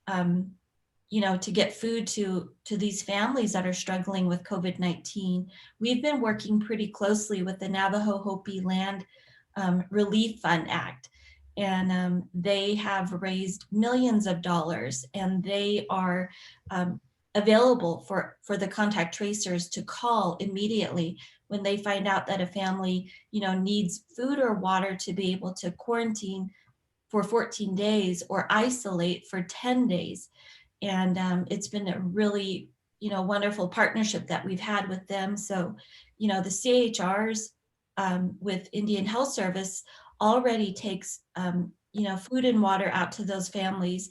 to get food to these families that are struggling with COVID-19. We've been working pretty closely with the Navajo Hopi Land Relief Fund Act, and they have raised millions of dollars, and they are available for the contact tracers to call immediately when they find out that a family, needs food or water to be able to quarantine for 14 days or isolate for 10 days. And it's been a really, wonderful partnership that we've had with them. So, the CHRs with Indian Health Service already takes, food and water out to those families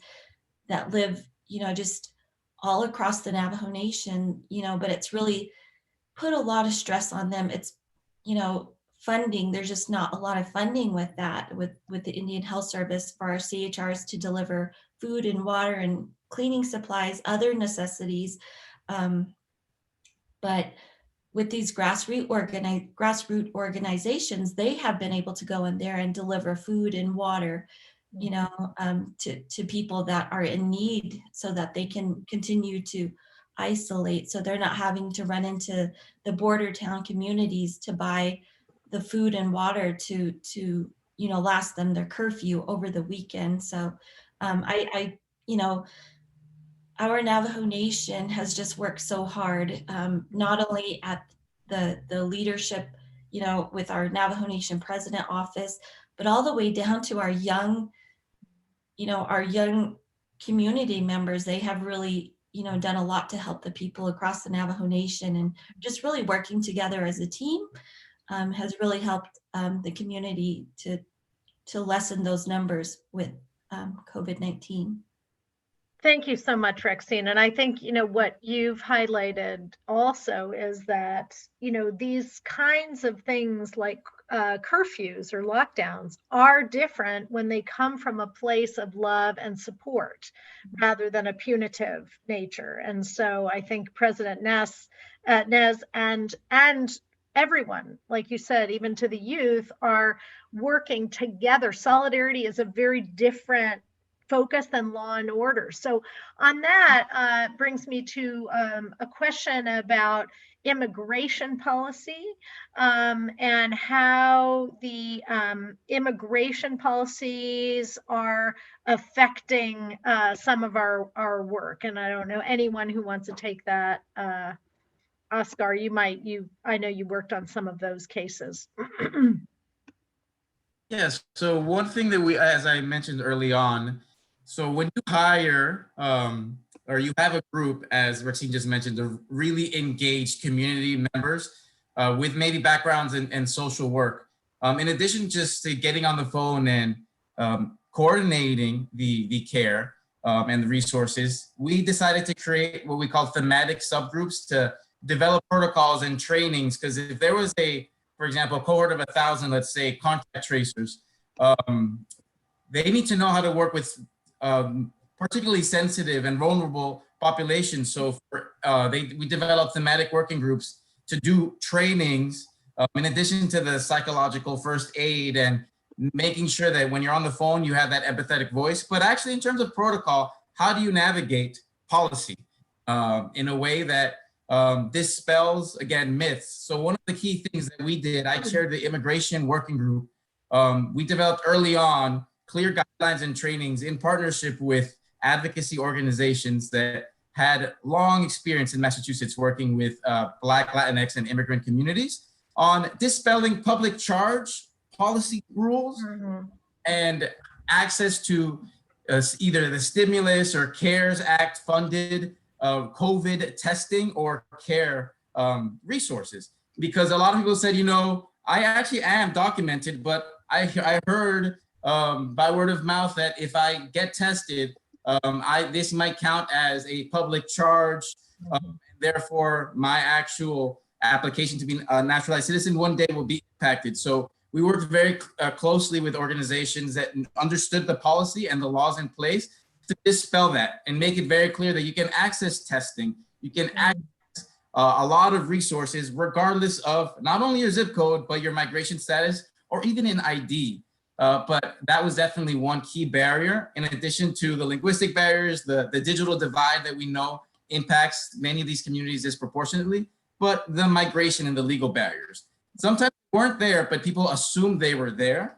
that live, just all across the Navajo Nation, but it's really put a lot of stress on them. It's, funding, there's just not a lot of funding with that, with the Indian Health Service for our CHRs to deliver food and water and cleaning supplies, other necessities. But with these grassroots organizations, they have been able to go in there and deliver food and water, you know, to people that are in need, so that they can continue to isolate. So they're not having to run into the border town communities to buy the food and water to you know, last them their curfew over the weekend. So I you know, our Navajo Nation has just worked so hard, not only at the leadership, you know, with our Navajo Nation President office, but all the way down to our young, you know, our young community members. They have really, you know, done a lot to help the people across the Navajo Nation, and just really working together as a team has really helped the community to lessen those numbers with COVID-19. Thank you so much, Rexine. And I think, you know, what you've highlighted also is that, you know, these kinds of things like curfews or lockdowns are different when they come from a place of love and support rather than a punitive nature. And so I think President Nez and everyone, like you said, even to the youth, are working together. Solidarity is a very different focus than law and order. So on that brings me to a question about immigration policy and how the immigration policies are affecting some of our work. And I don't know anyone who wants to take that. Oscar, I know you worked on some of those cases. Yes. So one thing that we, as I mentioned early on, so when you hire or you have a group, as Rexine just mentioned, of really engaged community members with maybe backgrounds in social work, in addition just to getting on the phone and coordinating the care and the resources, we decided to create what we call thematic subgroups to develop protocols and trainings. Because if there was for example, a cohort of 1,000, let's say, contact tracers, they need to know how to work with particularly sensitive and vulnerable populations. So we developed thematic working groups to do trainings in addition to the psychological first aid and making sure that when you're on the phone, you have that empathetic voice. But actually, in terms of protocol, how do you navigate policy in a way that dispels, again, myths? So one of the key things that we did, I chaired the immigration working group. We developed early on clear guidelines and trainings in partnership with advocacy organizations that had long experience in Massachusetts working with Black, Latinx, and immigrant communities on dispelling public charge policy rules and access to either the stimulus or CARES Act funded COVID testing or care resources. Because a lot of people said, you know, I actually am documented, but I heard by word of mouth that if I get tested, this might count as a public charge. Therefore, my actual application to be a naturalized citizen one day will be impacted. So we worked very closely with organizations that understood the policy and the laws in place to dispel that and make it very clear that you can access testing, you can access a lot of resources regardless of not only your zip code, but your migration status or even an ID. But that was definitely one key barrier, in addition to the linguistic barriers, the digital divide that we know impacts many of these communities disproportionately, but the migration and the legal barriers. Sometimes they weren't there, but people assumed they were there.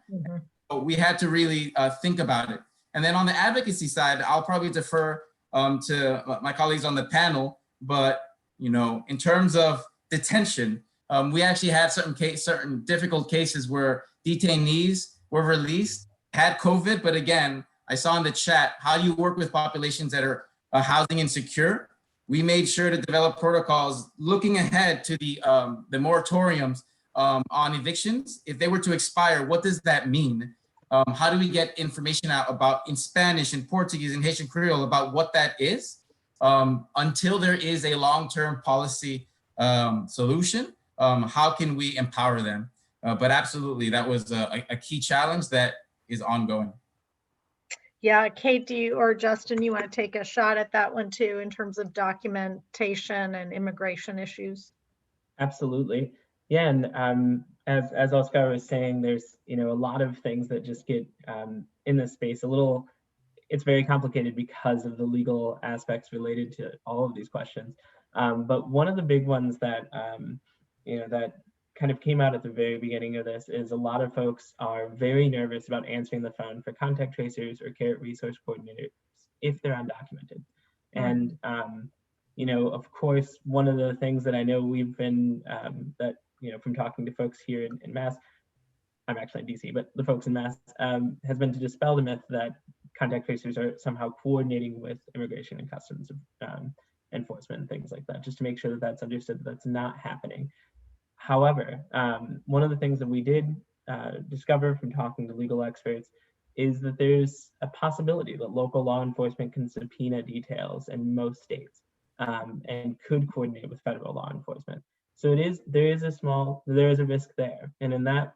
So we had to really think about it. And then on the advocacy side, I'll probably defer to my colleagues on the panel, but you know, in terms of detention, we actually had certain difficult cases where detainees were released, had COVID, but again, I saw in the chat, how do you work with populations that are housing insecure? We made sure to develop protocols looking ahead to the moratoriums on evictions. If they were to expire, what does that mean? How do we get information out about in Spanish and Portuguese and Haitian Creole about what that is until there is a long-term policy solution? How can we empower them? But absolutely, that was a key challenge that is ongoing. Yeah, Kate, do you or Justin, you want to take a shot at that one too in terms of documentation and immigration issues? Absolutely. Yeah, and as Oscar was saying, there's a lot of things that just get in this space a little. It's very complicated because of the legal aspects related to all of these questions. But one of the big ones that that kind of came out at the very beginning of this is a lot of folks are very nervous about answering the phone for contact tracers or care resource coordinators if they're undocumented. And of course, one of the things that I know we've been from talking to folks here in Mass, I'm actually in DC, but the folks in Mass has been to dispel the myth that contact tracers are somehow coordinating with immigration and customs enforcement and things like that, just to make sure that that's understood that that's not happening. However, one of the things that we did discover from talking to legal experts is that there's a possibility that local law enforcement can subpoena details in most states and could coordinate with federal law enforcement. So there is a risk there, and in that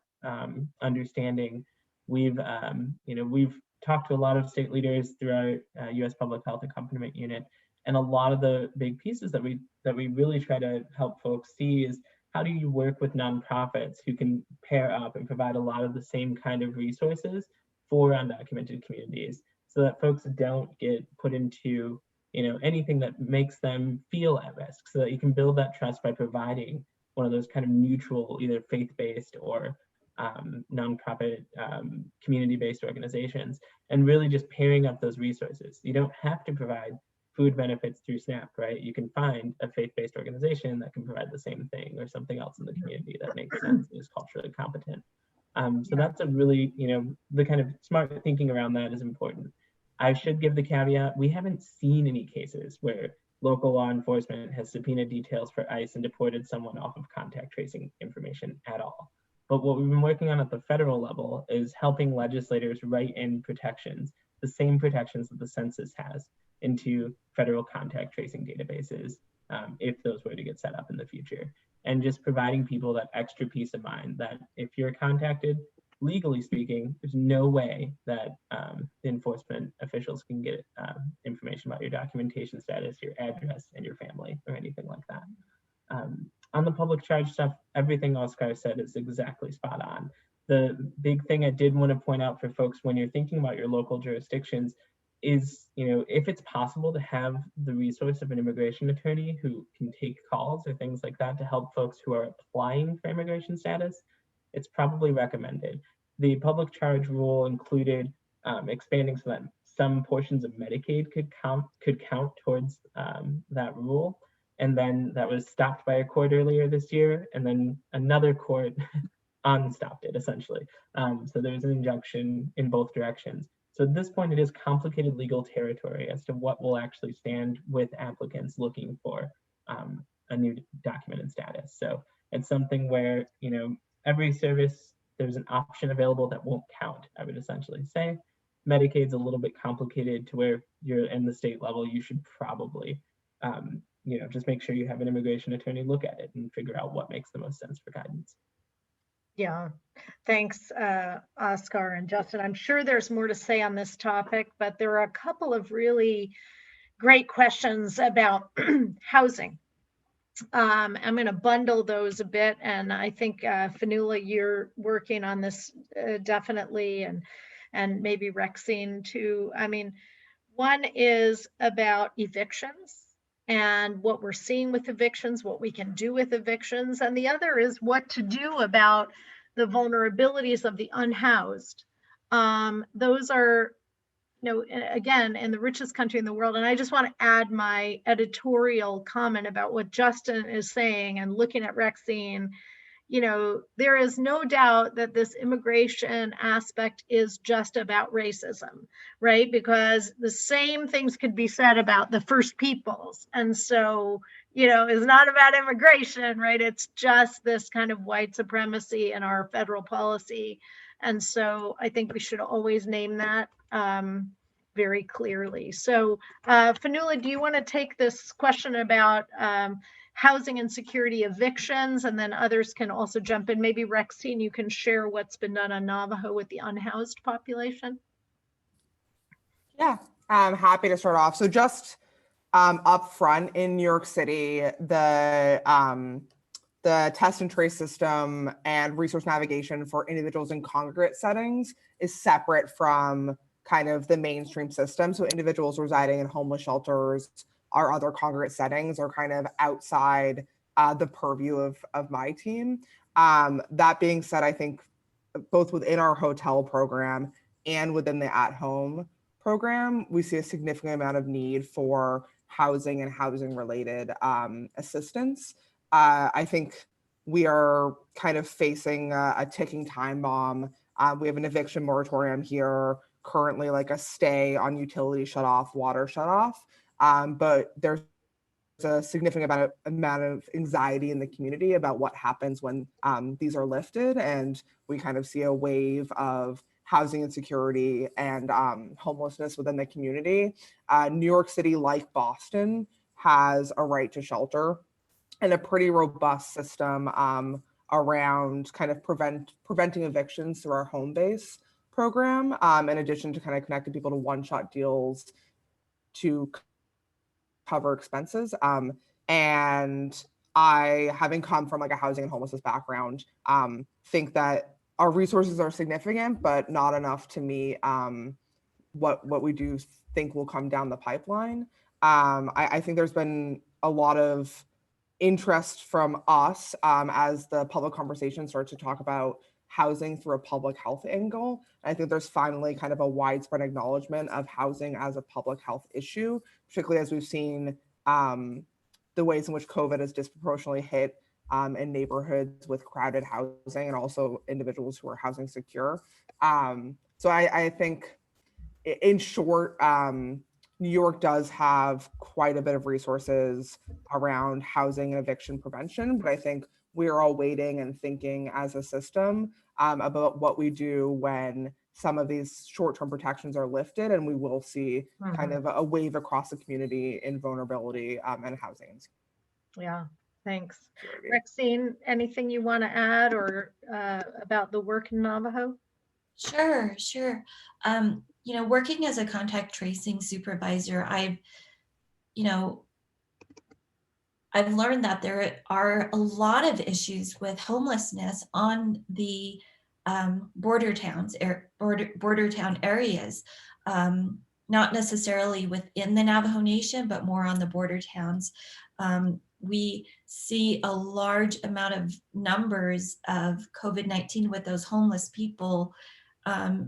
understanding, we've talked to a lot of state leaders through our U.S. Public Health Accompaniment Unit, and a lot of the big pieces that we really try to help folks see is how do you work with nonprofits who can pair up and provide a lot of the same kind of resources for undocumented communities, so that folks don't get put into anything that makes them feel at risk, so that you can build that trust by providing one of those kind of neutral, either faith-based or nonprofit community-based organizations, and really just pairing up those resources. You don't have to provide food benefits through SNAP, right? You can find a faith-based organization that can provide the same thing, or something else in the community that makes sense and is culturally competent. So that's a really, the kind of smart thinking around that is important. I should give the caveat, we haven't seen any cases where local law enforcement has subpoenaed details for ICE and deported someone off of contact tracing information at all. But what we've been working on at the federal level is helping legislators write in protections, the same protections that the census has, into federal contact tracing databases if those were to get set up in the future. And just providing people that extra peace of mind that if you're contacted, legally speaking, there's no way that the enforcement officials can get information about your documentation status, your address, and your family, or anything like that. On the public charge stuff, everything Oscar said is exactly spot on. The big thing I did want to point out for folks when you're thinking about your local jurisdictions is, if it's possible to have the resource of an immigration attorney who can take calls or things like that to help folks who are applying for immigration status, it's probably recommended. The public charge rule included expanding so that some portions of Medicaid could count towards that rule. And then that was stopped by a court earlier this year, and then another court unstopped it, essentially. So there was an injunction in both directions. So at this point, it is complicated legal territory as to what will actually stand with applicants looking for a new documented status. So it's something where, every service, there's an option available that won't count, I would essentially say. Medicaid's a little bit complicated to where you're in the state level, you should probably, just make sure you have an immigration attorney look at it and figure out what makes the most sense for guidance. Yeah, thanks, Oscar and Justin. I'm sure there's more to say on this topic, but there are a couple of really great questions about housing. I'm going to bundle those a bit, and I think Fanula, you're working on this definitely, and maybe Rexine too. I mean, one is about evictions and what we're seeing with evictions, what we can do with evictions, and the other is what to do about the vulnerabilities of the unhoused. Those are, again, in the richest country in the world. And I just want to add my editorial comment about what Justin is saying and looking at Rexine. There is no doubt that this immigration aspect is just about racism, right? Because the same things could be said about the First Peoples. And so, it's not about immigration, right? It's just this kind of white supremacy in our federal policy. And so I think we should always name that very clearly. So Fanula, do you want to take this question about housing insecurity, evictions, and then others can also jump in? Maybe Rexine, you can share what's been done on Navajo with the unhoused population. Yeah, I'm happy to start off. So just up front in New York City, the test and trace system and resource navigation for individuals in congregate settings is separate from kind of the mainstream system. So individuals residing in homeless shelters or other congregate settings are kind of outside the purview of my team. That being said, I think both within our hotel program and within the at-home program, we see a significant amount of need for housing and housing related assistance. I think we are kind of facing a ticking time bomb. We have an eviction moratorium here, currently like a stay on utility shut off, water shut off. But there's a significant amount of anxiety in the community about what happens when these are lifted. And we kind of see a wave of housing insecurity and homelessness within the community. New York City, like Boston, has a right to shelter and a pretty robust system around kind of preventing evictions through our home base program, in addition to kind of connecting people to one-shot deals to cover expenses. And I, having come from like a housing and homelessness background, think that our resources are significant, but not enough to meet what we do think will come down the pipeline. I think there's been a lot of interest from us as the public conversation starts to talk about housing through a public health angle. I think there's finally kind of a widespread acknowledgement of housing as a public health issue, particularly as we've seen the ways in which COVID has disproportionately hit in neighborhoods with crowded housing and also individuals who are housing secure. So I think in short, New York does have quite a bit of resources around housing and eviction prevention, but I think we're all waiting and thinking as a system about what we do when some of these short-term protections are lifted, and we will see kind of a wave across the community in vulnerability and housing. Yeah, thanks. Rexine, anything you want to add or about the work in Navajo? Sure. Working as a contact tracing supervisor, I've learned that there are a lot of issues with homelessness on the border town areas, not necessarily within the Navajo Nation, but more on the border towns. We see a large amount of numbers of COVID-19 with those homeless people,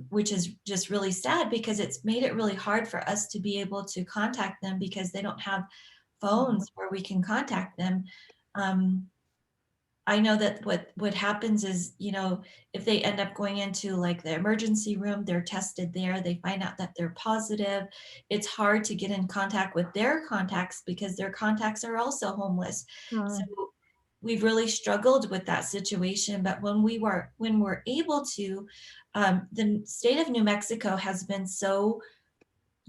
which is just really sad because it's made it really hard for us to be able to contact them because they don't have phones where we can contact them. I know that what happens is, if they end up going into like the emergency room, they're tested there, they find out that they're positive. It's hard to get in contact with their contacts because their contacts are also homeless. So we've really struggled with that situation. But when we're able to, the state of New Mexico has been so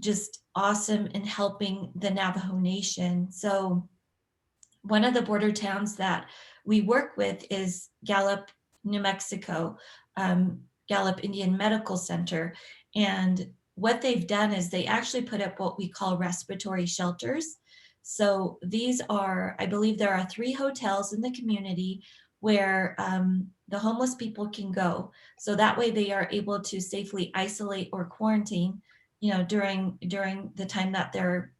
just awesome in helping the Navajo Nation. So one of the border towns that we work with is Gallup, New Mexico, Gallup Indian Medical Center. And what they've done is they actually put up what we call respiratory shelters. So these are, I believe there are 3 hotels in the community where the homeless people can go. So that way they are able to safely isolate or quarantine, during the time that they're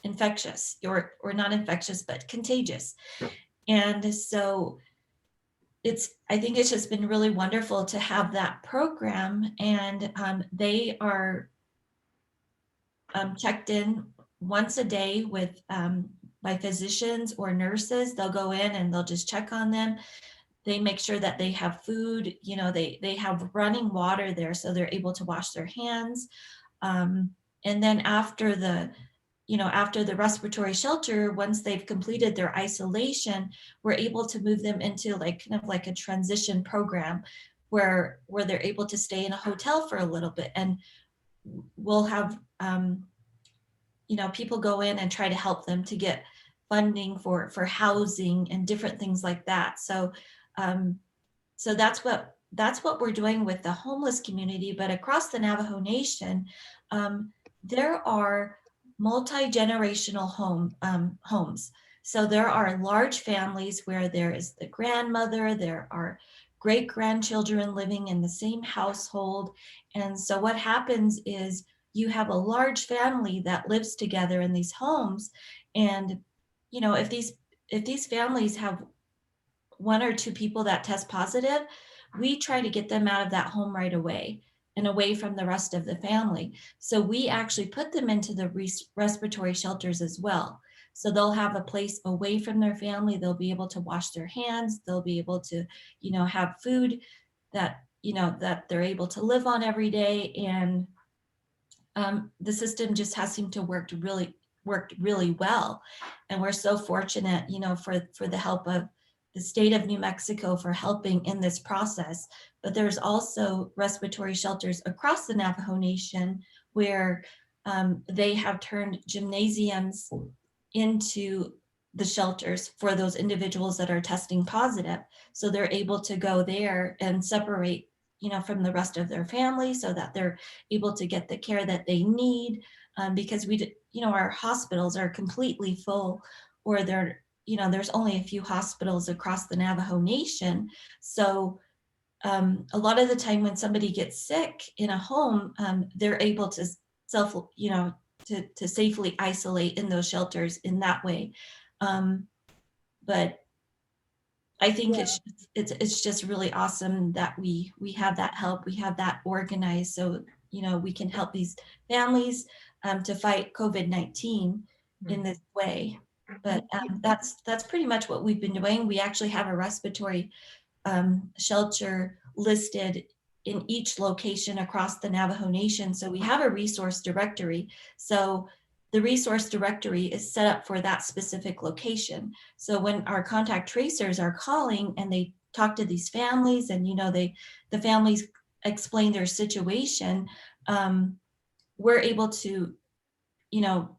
infectious or not infectious, but contagious. And so I think it's just been really wonderful to have that program. And they are checked in once a day with by physicians or nurses. They'll go in and they'll just check on them. They make sure that they have food, they have running water there, so they're able to wash their hands. And then after the respiratory shelter, once they've completed their isolation, we're able to move them into kind of like a transition program where they're able to stay in a hotel for a little bit. And we'll have, people go in and try to help them to get funding for housing and different things like that. So, so that's what we're doing with the homeless community. But across the Navajo Nation, there are multi-generational homes. So there are large families where there is the grandmother, there are great grandchildren living in the same household. And so what happens is you have a large family that lives together in these homes. And, you know, if these families have one or two people that test positive, we try to get them out of that home right away and away from the rest of the family. So we actually put them into the respiratory shelters as well. So they'll have a place away from their family. They'll be able to wash their hands. They'll be able to, you know, have food that, you know, that they're able to live on every day. And the system just has seemed to worked really well. And we're so fortunate, you know, for the help of the state of New Mexico for helping in this process. But there's also respiratory shelters across the Navajo Nation where they have turned gymnasiums into the shelters for those individuals that are testing positive. So they're able to go there and separate, you know, from the rest of their family so that they're able to get the care that they need, because you know, our hospitals are completely full, or they're, you know, there's only a few hospitals across the Navajo Nation. So a lot of the time when somebody gets sick in a home, they're able to you know, to safely isolate in those shelters in that way. But I think it's just really awesome that we have that help, we have that organized, so you know we can help these families to fight COVID-19 in this way. But that's pretty much what we've been doing. We actually have a respiratory shelter listed in each location across the Navajo Nation. So we have a resource directory. So the resource directory is set up for that specific location. So when our contact tracers are calling and they talk to these families, and you know the families explain their situation, we're able to, you know,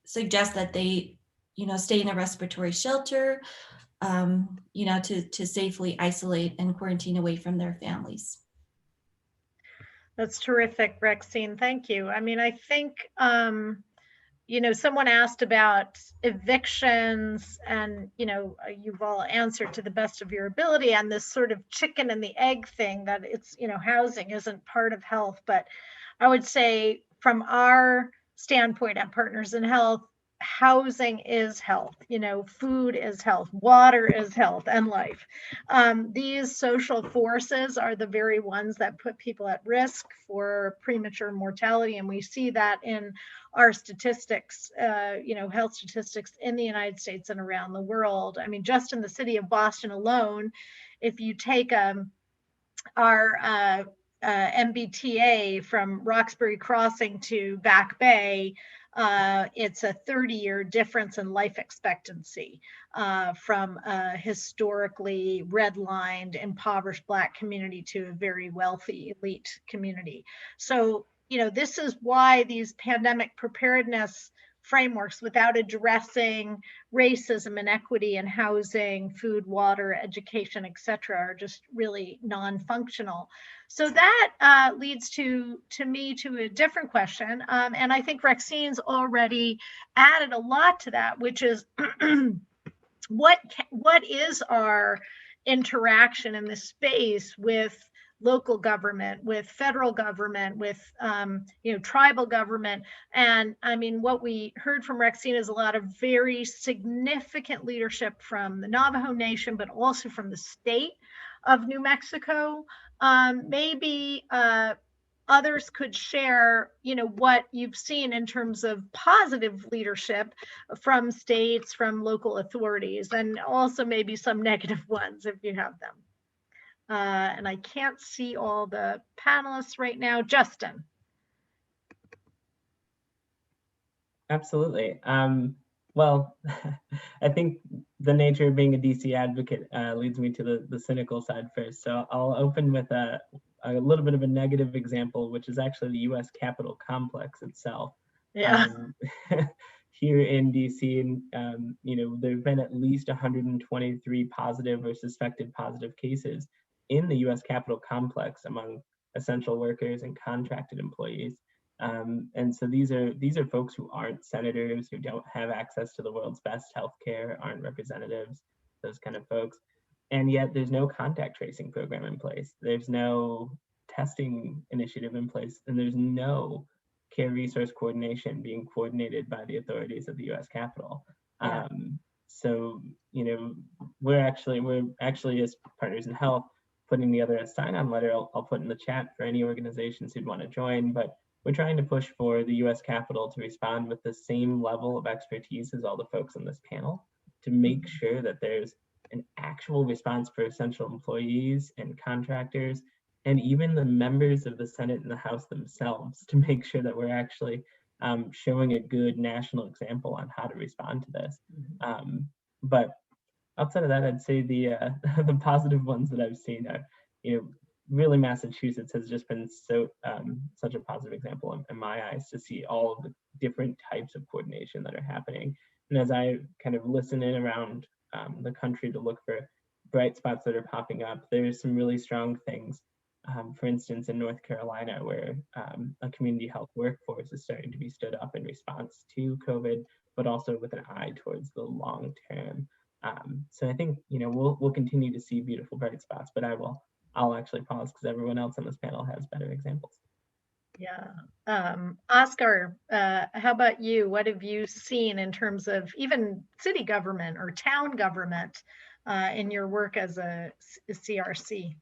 suggest that they, you know, stay in a respiratory shelter, you know, to safely isolate and quarantine away from their families. That's terrific, Rexine. Thank you. I mean, I think, you know, someone asked about evictions, and, you know, you've all answered to the best of your ability on this sort of chicken and the egg thing, that it's, you know, housing isn't part of health. But I would say from our standpoint at Partners in Health, housing is health, you know, food is health, water is health and life. These social forces are the very ones that put people at risk for premature mortality. And we see that in our statistics, you know, health statistics in the United States and around the world. I mean, just in the city of Boston alone, if you take our MBTA from Roxbury Crossing to Back Bay, it's a 30-year difference in life expectancy from a historically redlined, impoverished Black community to a very wealthy, elite community. So, you know, this is why these pandemic preparedness frameworks, without addressing racism, inequity in housing, food, water, education, et cetera, are just really non-functional. So that leads to me to a different question. And I think Rexine's already added a lot to that, which is what is our interaction in this space with local government, with federal government, with you know, tribal government. And I mean, what we heard from Rexine is a lot of very significant leadership from the Navajo Nation, but also from the state of New Mexico. Maybe others could share, you know, what you've seen in terms of positive leadership from states, from local authorities, and also maybe some negative ones if you have them. And I can't see all the panelists right now. Justin. Absolutely. Well, I think the nature of being a DC advocate leads me to the cynical side first. So I'll open with a little bit of a negative example, which is actually the US Capitol complex itself. Yeah. Here in DC, and you know, there've been at least 123 positive or suspected positive cases in the US Capitol complex among essential workers and contracted employees. And so these are folks who aren't senators, who don't have access to the world's best healthcare, aren't representatives, those kind of folks. And yet there's no contact tracing program in place. There's no testing initiative in place, and there's no care resource coordination being coordinated by the authorities at the US Capitol. Yeah. So, we're actually as Partners in Health putting together a sign-on letter. I'll put in the chat for any organizations who'd want to join, but we're trying to push for the US Capitol to respond with the same level of expertise as all the folks on this panel, to make sure that there's an actual response for essential employees and contractors, and even the members of the Senate and the House themselves, to make sure that we're actually showing a good national example on how to respond to this. But outside of that, I'd say the the positive ones that I've seen are, really Massachusetts has just been such a positive example in my eyes, to see all of the different types of coordination that are happening. And as I kind of listen in around the country to look for bright spots that are popping up, there's some really strong things. For instance, in North Carolina, where a community health workforce is starting to be stood up in response to COVID, but also with an eye towards the long term. So I think we'll continue to see beautiful bright spots, but I'll actually pause because everyone else on this panel has better examples. Yeah. Oscar, how about you? What have you seen in terms of even city government or town government in your work as a CRC?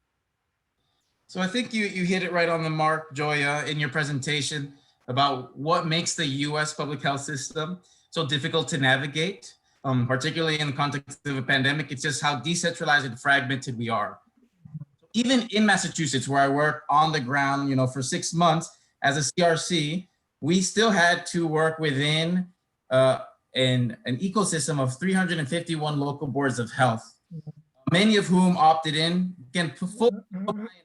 So I think you hit it right on the mark, Joya, in your presentation about what makes the US public health system so difficult to navigate, particularly in the context of a pandemic. It's just how decentralized and fragmented we are. Even in Massachusetts, where I work on the ground, for 6 months as a CRC, we still had to work within an ecosystem of 351 local boards of health, many of whom opted in, again, full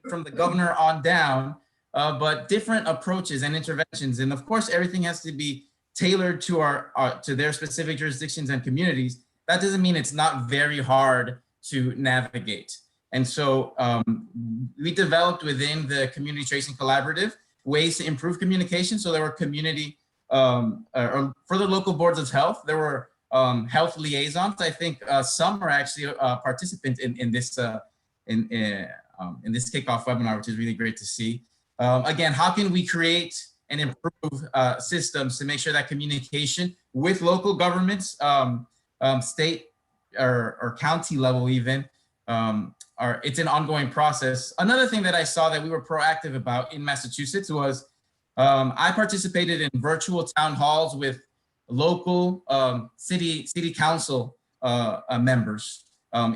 from the governor on down, but different approaches and interventions. And of course, everything has to be tailored to their specific jurisdictions and communities. That doesn't mean it's not very hard to navigate. And so we developed within the Community Tracing Collaborative ways to improve communication. So there were community, or for the local boards of health, there were health liaisons. I think some are actually participants in this kickoff webinar, which is really great to see. Again, how can we create and improve systems to make sure that communication with local governments, state or county level even, it's an ongoing process. Another thing that I saw that we were proactive about in Massachusetts was I participated in virtual town halls with local city council members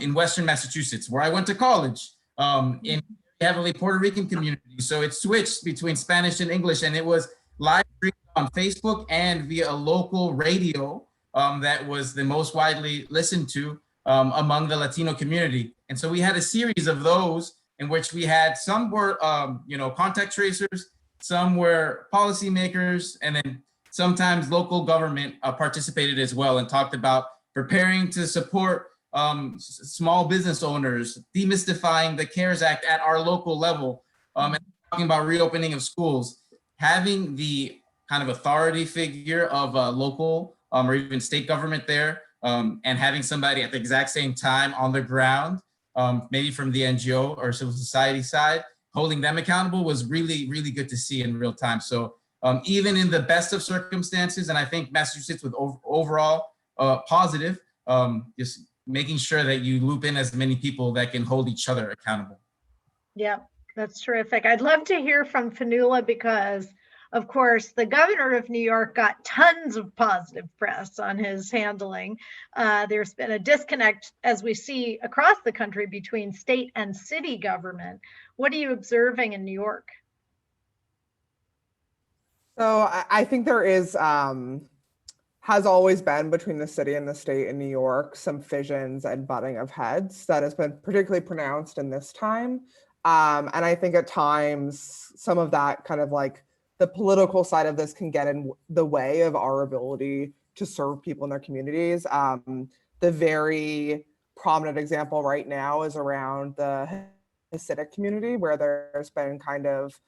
in Western Massachusetts, where I went to college, in heavily Puerto Rican community. So it switched between Spanish and English, and it was live streamed on Facebook and via a local radio that was the most widely listened to among the Latino community. And so we had a series of those in which we had some were, contact tracers, some were policymakers, and then sometimes local government participated as well and talked about preparing to support small business owners, demystifying the CARES Act at our local level, and talking about reopening of schools. Having the kind of authority figure of a local or even state government there, and having somebody at the exact same time on the ground, maybe from the NGO or civil society side, holding them accountable was really, really good to see in real time. So even in the best of circumstances, and I think Massachusetts was overall positive, just making sure that you loop in as many people that can hold each other accountable. Yeah, that's terrific. I'd love to hear from Fanula because, of course, the governor of New York got tons of positive press on his handling. There's been a disconnect, as we see across the country, between state and city government. What are you observing in New York? So I think there is, has always been between the city and the state in New York, some fissions and butting of heads that has been particularly pronounced in this time. And I think at times, some of that kind of like the political side of this can get in the way of our ability to serve people in their communities. The very prominent example right now is around the Hasidic community, where there's been kind of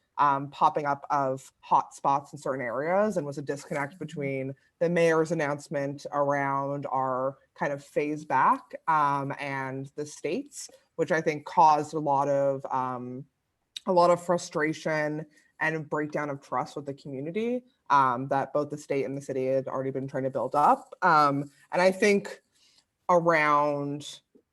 popping up of hotspots in certain areas, and was a disconnect between the mayor's announcement around our kind of phase back and the states, which I think caused a lot of frustration and a breakdown of trust with the community that both the state and the city had already been trying to build up. And I think around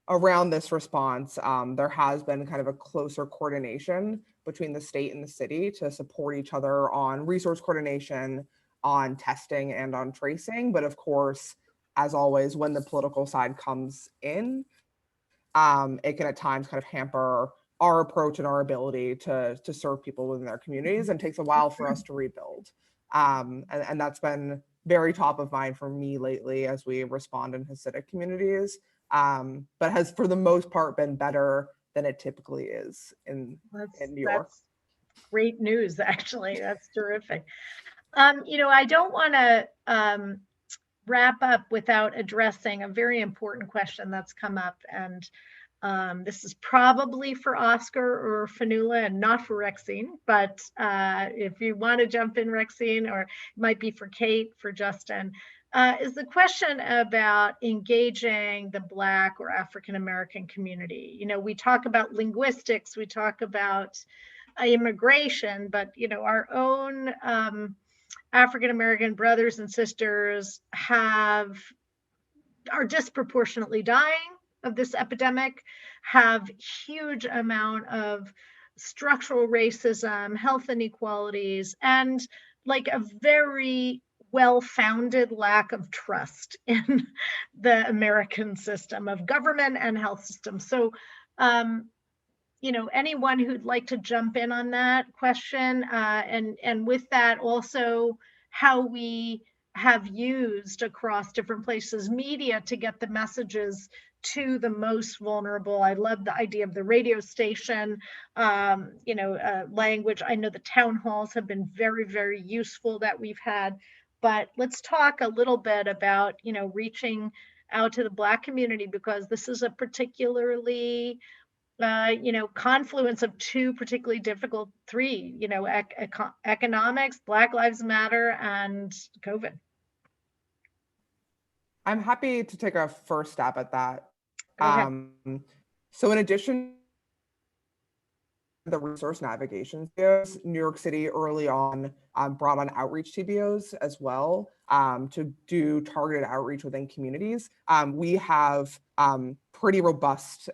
this response, there has been kind of a closer coordination between the state and the city to support each other on resource coordination, on testing, and on tracing. But of course, as always, when the political side comes in, it can at times kind of hamper our approach and our ability to serve people within their communities, and takes a while for us to rebuild. And that's been very top of mind for me lately as we respond in Hasidic communities, but has for the most part been better than it typically is in New York. That's great news, actually. That's terrific. I don't want to wrap up without addressing a very important question that's come up. And this is probably for Oscar or Fanula and not for Rexine, but if you want to jump in, Rexine, or it might be for Kate, for Justin, is the question about engaging the Black or African-American community. We talk about linguistics, we talk about immigration, but our own African-American brothers and sisters are disproportionately dying of this epidemic, have huge amount of structural racism, health inequalities, and like a very well-founded lack of trust in the American system of government and health system. So, anyone who'd like to jump in on that question, and with that also how we have used across different places media to get the messages to the most vulnerable. I love the idea of the radio station, language. I know the town halls have been very, very useful that we've had, but let's talk a little bit about, reaching out to the Black community, because this is a particularly confluence of two particularly difficult economics, Black Lives Matter, and COVID. I'm happy to take a first stab at that. So in addition to the resource navigation videos, New York City early on brought on outreach TBOs as well to do targeted outreach within communities. We have pretty robust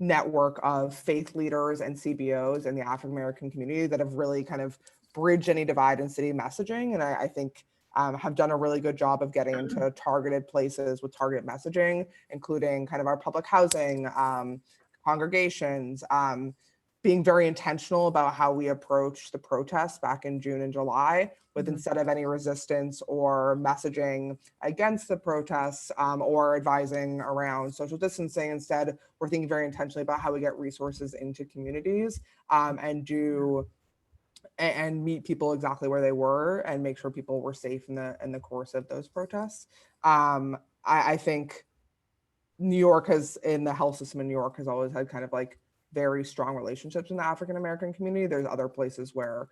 network of faith leaders and CBOs in the African American community that have really kind of bridged any divide in city messaging, and I think have done a really good job of getting into targeted places with targeted messaging, including kind of our public housing, congregations, being very intentional about how we approach the protests back in June and July, with instead of any resistance or messaging against the protests or advising around social distancing, instead we're thinking very intentionally about how we get resources into communities and meet people exactly where they were and make sure people were safe in the course of those protests. I think New York in the health system in New York has always had kind of like very strong relationships in the African American community. There's other places where,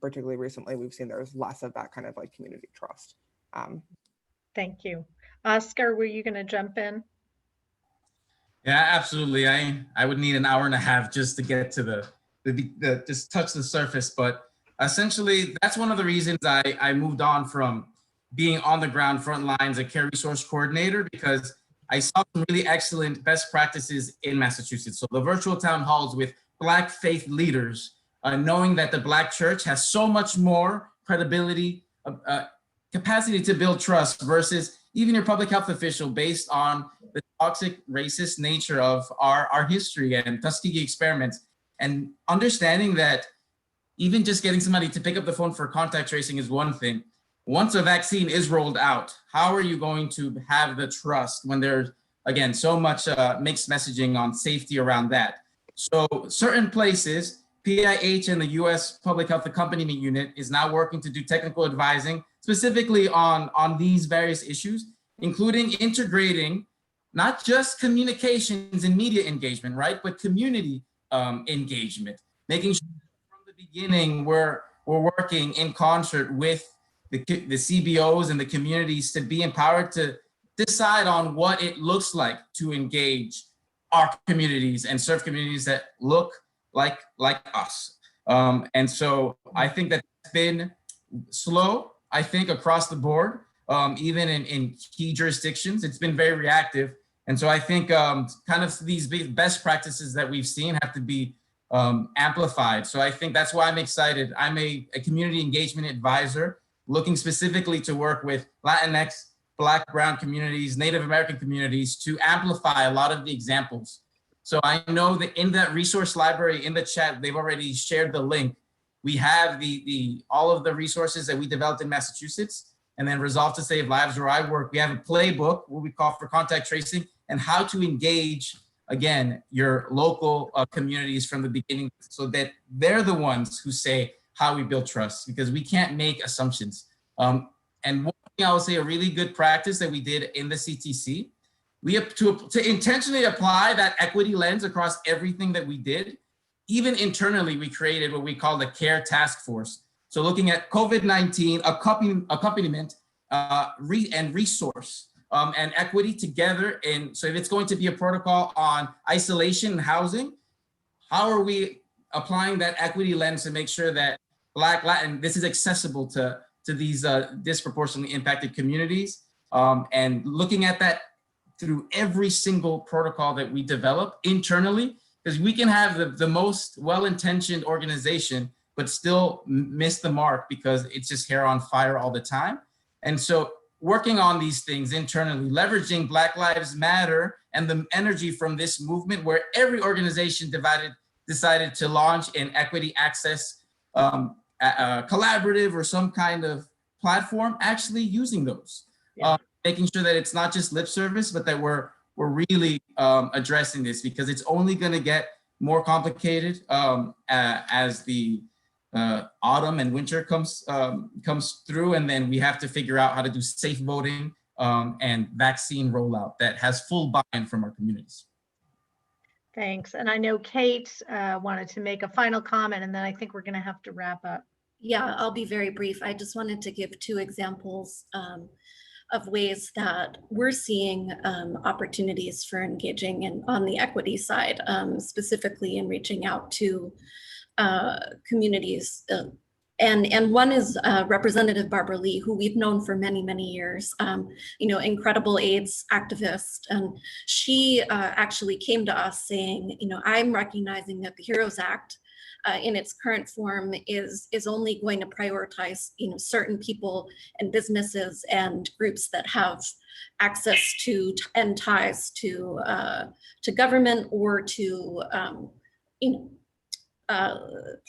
particularly recently, we've seen there's less of that kind of like community trust. Thank you. Oscar, were you going to jump in? Yeah, absolutely. I would need an hour and a half just to get to the just touch the surface, but essentially that's one of the reasons I moved on from being on the ground front lines a care resource coordinator, because I saw some really excellent best practices in Massachusetts. So the virtual town halls with Black faith leaders, knowing that the Black church has so much more credibility, capacity to build trust versus even your public health official, based on the toxic racist nature of our history and Tuskegee experiments. And understanding that even just getting somebody to pick up the phone for contact tracing is one thing. Once a vaccine is rolled out, how are you going to have the trust when there's, again, so much mixed messaging on safety around that? So certain places, PIH and the US Public Health Accompaniment Unit is now working to do technical advising specifically on these various issues, including integrating not just communications and media engagement, right, but community engagement, making sure from the beginning, we're working in concert with the CBOs and the communities to be empowered to decide on what it looks like to engage our communities and serve communities that look like us. And so I think that's been slow, I think, across the board, even in key jurisdictions. It's been very reactive. And so I think kind of these best practices that we've seen have to be amplified. So I think that's why I'm excited. I'm a community engagement advisor looking specifically to work with Latinx, Black, Brown communities, Native American communities to amplify a lot of the examples. So I know that in that resource library in the chat, they've already shared the link. We have all of the resources that we developed in Massachusetts, and then Resolve to Save Lives, where I work. We have a playbook, what we call for contact tracing, and how to engage, again, your local communities from the beginning, so that they're the ones who say how we build trust, because we can't make assumptions. And one thing I would say, a really good practice that we did in the CTC, we have to intentionally apply that equity lens across everything that we did. Even internally, we created what we call the CARE task force. So looking at COVID-19 accompaniment and resource and equity together. And so if it's going to be a protocol on isolation and housing, how are we applying that equity lens to make sure that Black, Latin, this is accessible to these disproportionately impacted communities, and looking at that through every single protocol that we develop internally, because we can have the most well-intentioned organization, but still miss the mark because it's just hair on fire all the time. And so working on these things internally, leveraging Black Lives Matter and the energy from this movement, where every organization decided to launch an equity access collaborative or some kind of platform, actually using those, making sure that it's not just lip service, but that we're really addressing this, because it's only going to get more complicated as the autumn and winter comes through, and then we have to figure out how to do safe voting and vaccine rollout that has full buy-in from our communities. Thanks. And I know Kate wanted to make a final comment, and then I think we're going to have to wrap up. Yeah, I'll be very brief. I just wanted to give 2 examples of ways that we're seeing opportunities for engaging on the equity side, specifically in reaching out to communities. And one is Representative Barbara Lee, who we've known for many, many years, incredible AIDS activist. And she actually came to us saying, I'm recognizing that the HEROES Act in its current form is only going to prioritize, certain people and businesses and groups that have access to and ties to government or to,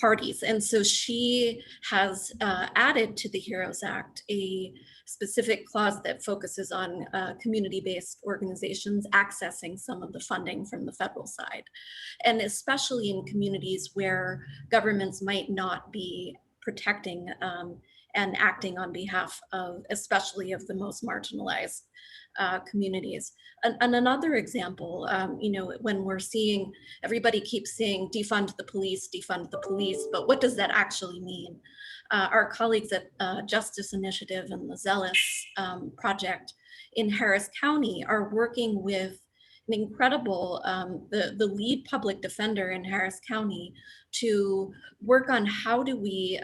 parties. And so she has added to the HEROES Act a specific clause that focuses on community-based organizations accessing some of the funding from the federal side. And especially in communities where governments might not be protecting and acting on behalf of, especially of the most marginalized communities. And another example, when we're seeing, everybody keeps saying defund the police, but what does that actually mean? Our colleagues at Justice Initiative and the Zealous Project in Harris County are working with an incredible, the lead public defender in Harris County to work on how do we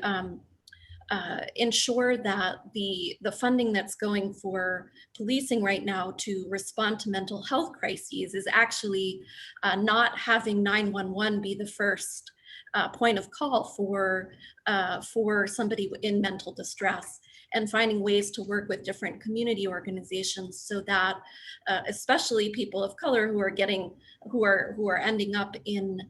ensure that the funding that's going for policing right now to respond to mental health crises is actually not having 911 be the first point of call for somebody in mental distress, and finding ways to work with different community organizations so that especially people of color who are ending up in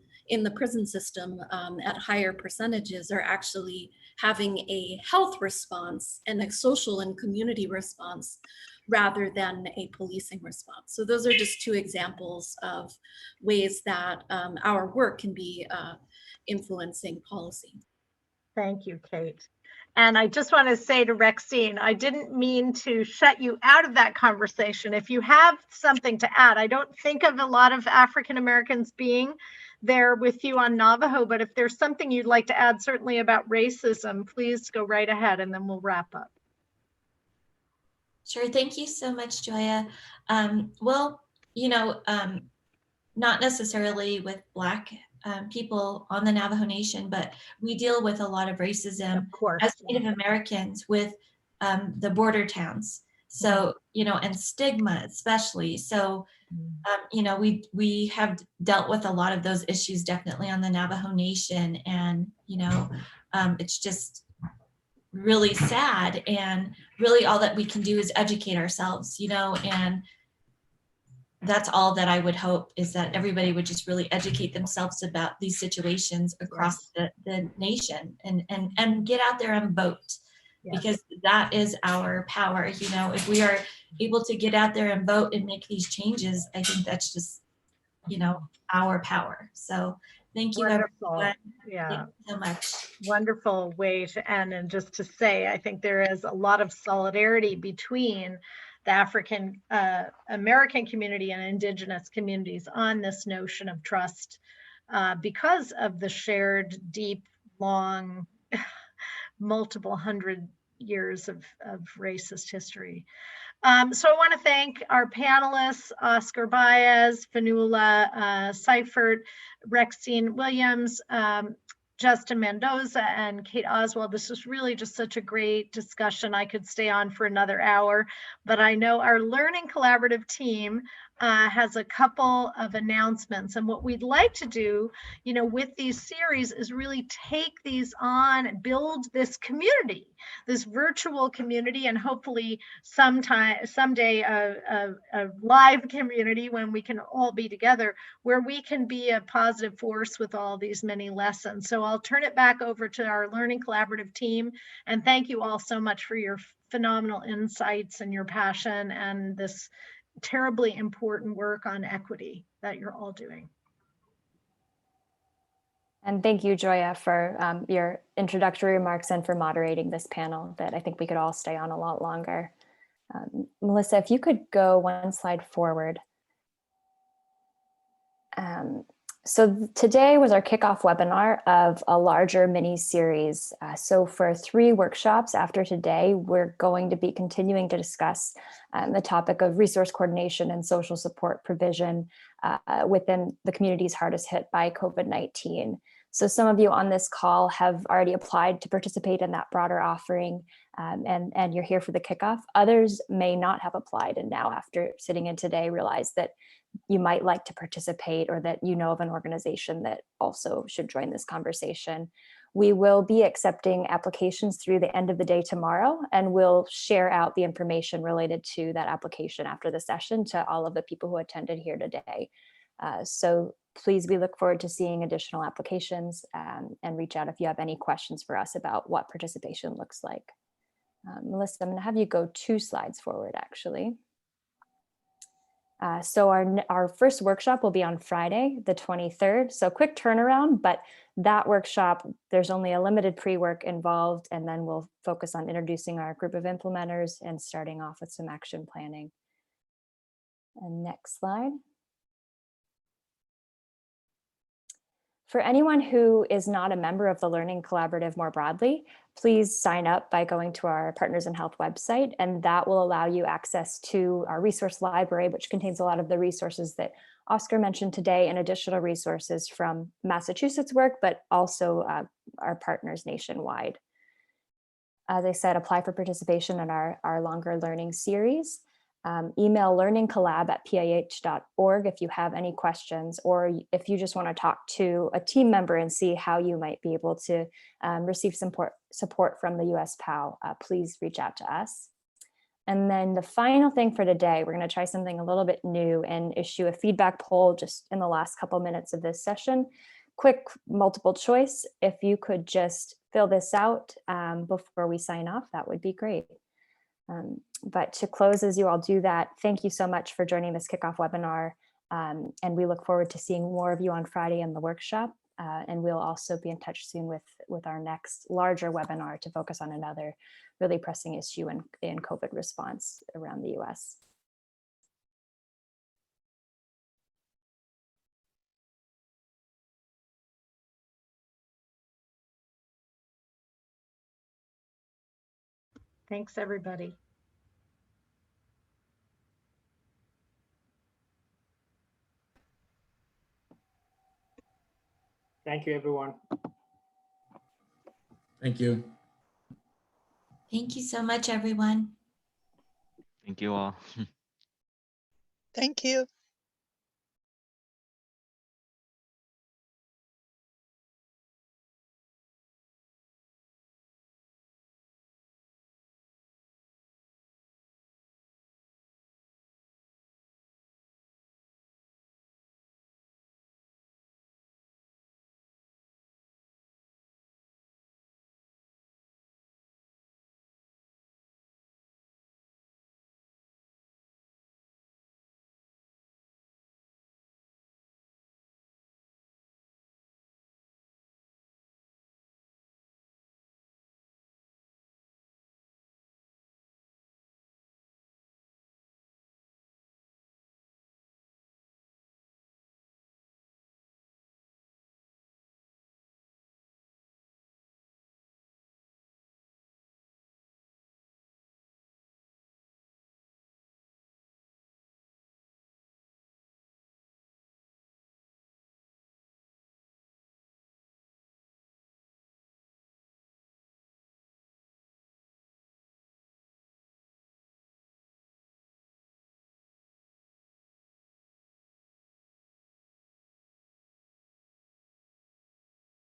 the prison system at higher percentages are actually having a health response and a social and community response rather than a policing response. So those are just 2 examples of ways that our work can be influencing policy. Thank you, Kate. And I just want to say to Rexine, I didn't mean to shut you out of that conversation. If you have something to add, I don't think of a lot of African Americans being there with you on Navajo, but if there's something you'd like to add, certainly about racism, please go right ahead and then we'll wrap up. Sure. Thank you so much, Joya. Well, not necessarily with Black people on the Navajo Nation, but we deal with a lot of racism Of course. as Native Americans with the border towns. So, and stigma especially. So, we have dealt with a lot of those issues definitely on the Navajo Nation. And, it's just really sad. And really all that we can do is educate ourselves, and that's all that I would hope, is that everybody would just really educate themselves about these situations across the nation and get out there and vote, because that is our power. If we are able to get out there and vote and make these changes, I think that's just, our power. So thank you, Wonderful. everyone. Yeah. Thank you so much. Wonderful way to end. And just to say, I think there is a lot of solidarity between the African American community and Indigenous communities on this notion of trust because of the shared, deep, long, multiple hundred years of racist history. So I want to thank our panelists, Oscar Baez, Fanula Seifert, Rexine Williams, Justin Mendoza, and Kate Oswald. This was really just such a great discussion. I could stay on for another hour, but I know our Learning Collaborative team has a couple of announcements. And what we'd like to do, with these series is really take these on, build this community, this virtual community, and hopefully someday a live community when we can all be together, where we can be a positive force with all these many lessons. So I'll turn it back over to our Learning Collaborative team. And thank you all so much for your phenomenal insights and your passion and this terribly important work on equity that you're all doing. And thank you, Joya, for your introductory remarks and for moderating this panel that I think we could all stay on a lot longer. Melissa, if you could go one slide forward. So today was our kickoff webinar of a larger mini series. So for 3 workshops after today, we're going to be continuing to discuss the topic of resource coordination and social support provision within the communities hardest hit by COVID-19. So some of you on this call have already applied to participate in that broader offering, and you're here for the kickoff. Others may not have applied, and now after sitting in today realize that you might like to participate, or that you know of an organization that also should join this conversation. We will be accepting applications through the end of the day tomorrow, and we'll share out the information related to that application after the session to all of the people who attended here today. So please, we look forward to seeing additional applications, and reach out if you have any questions for us about what participation looks like. Melissa, I'm going to have you go 2 slides forward, actually. So our first workshop will be on Friday, the 23rd. So quick turnaround, but that workshop, there's only a limited pre-work involved, and then we'll focus on introducing our group of implementers and starting off with some action planning. And next slide. For anyone who is not a member of the Learning Collaborative more broadly, please sign up by going to our Partners in Health website, and that will allow you access to our resource library, which contains a lot of the resources that Oscar mentioned today, and additional resources from Massachusetts work, but also our partners nationwide. As I said, apply for participation in our longer learning series. Email learningcollab@pih.org if you have any questions, or if you just want to talk to a team member and see how you might be able to receive support from the US POW, please reach out to us. And then the final thing for today, we're going to try something a little bit new and issue a feedback poll just in the last couple minutes of this session. Quick multiple choice. If you could just fill this out before we sign off, that would be great. But to close, as you all do that, thank you so much for joining this kickoff webinar. And we look forward to seeing more of you on Friday in the workshop. And we'll also be in touch soon with our next larger webinar to focus on another really pressing issue in COVID response around the US. Thanks, everybody. Thank you, everyone. Thank you. Thank you so much, everyone. Thank you all. Thank you.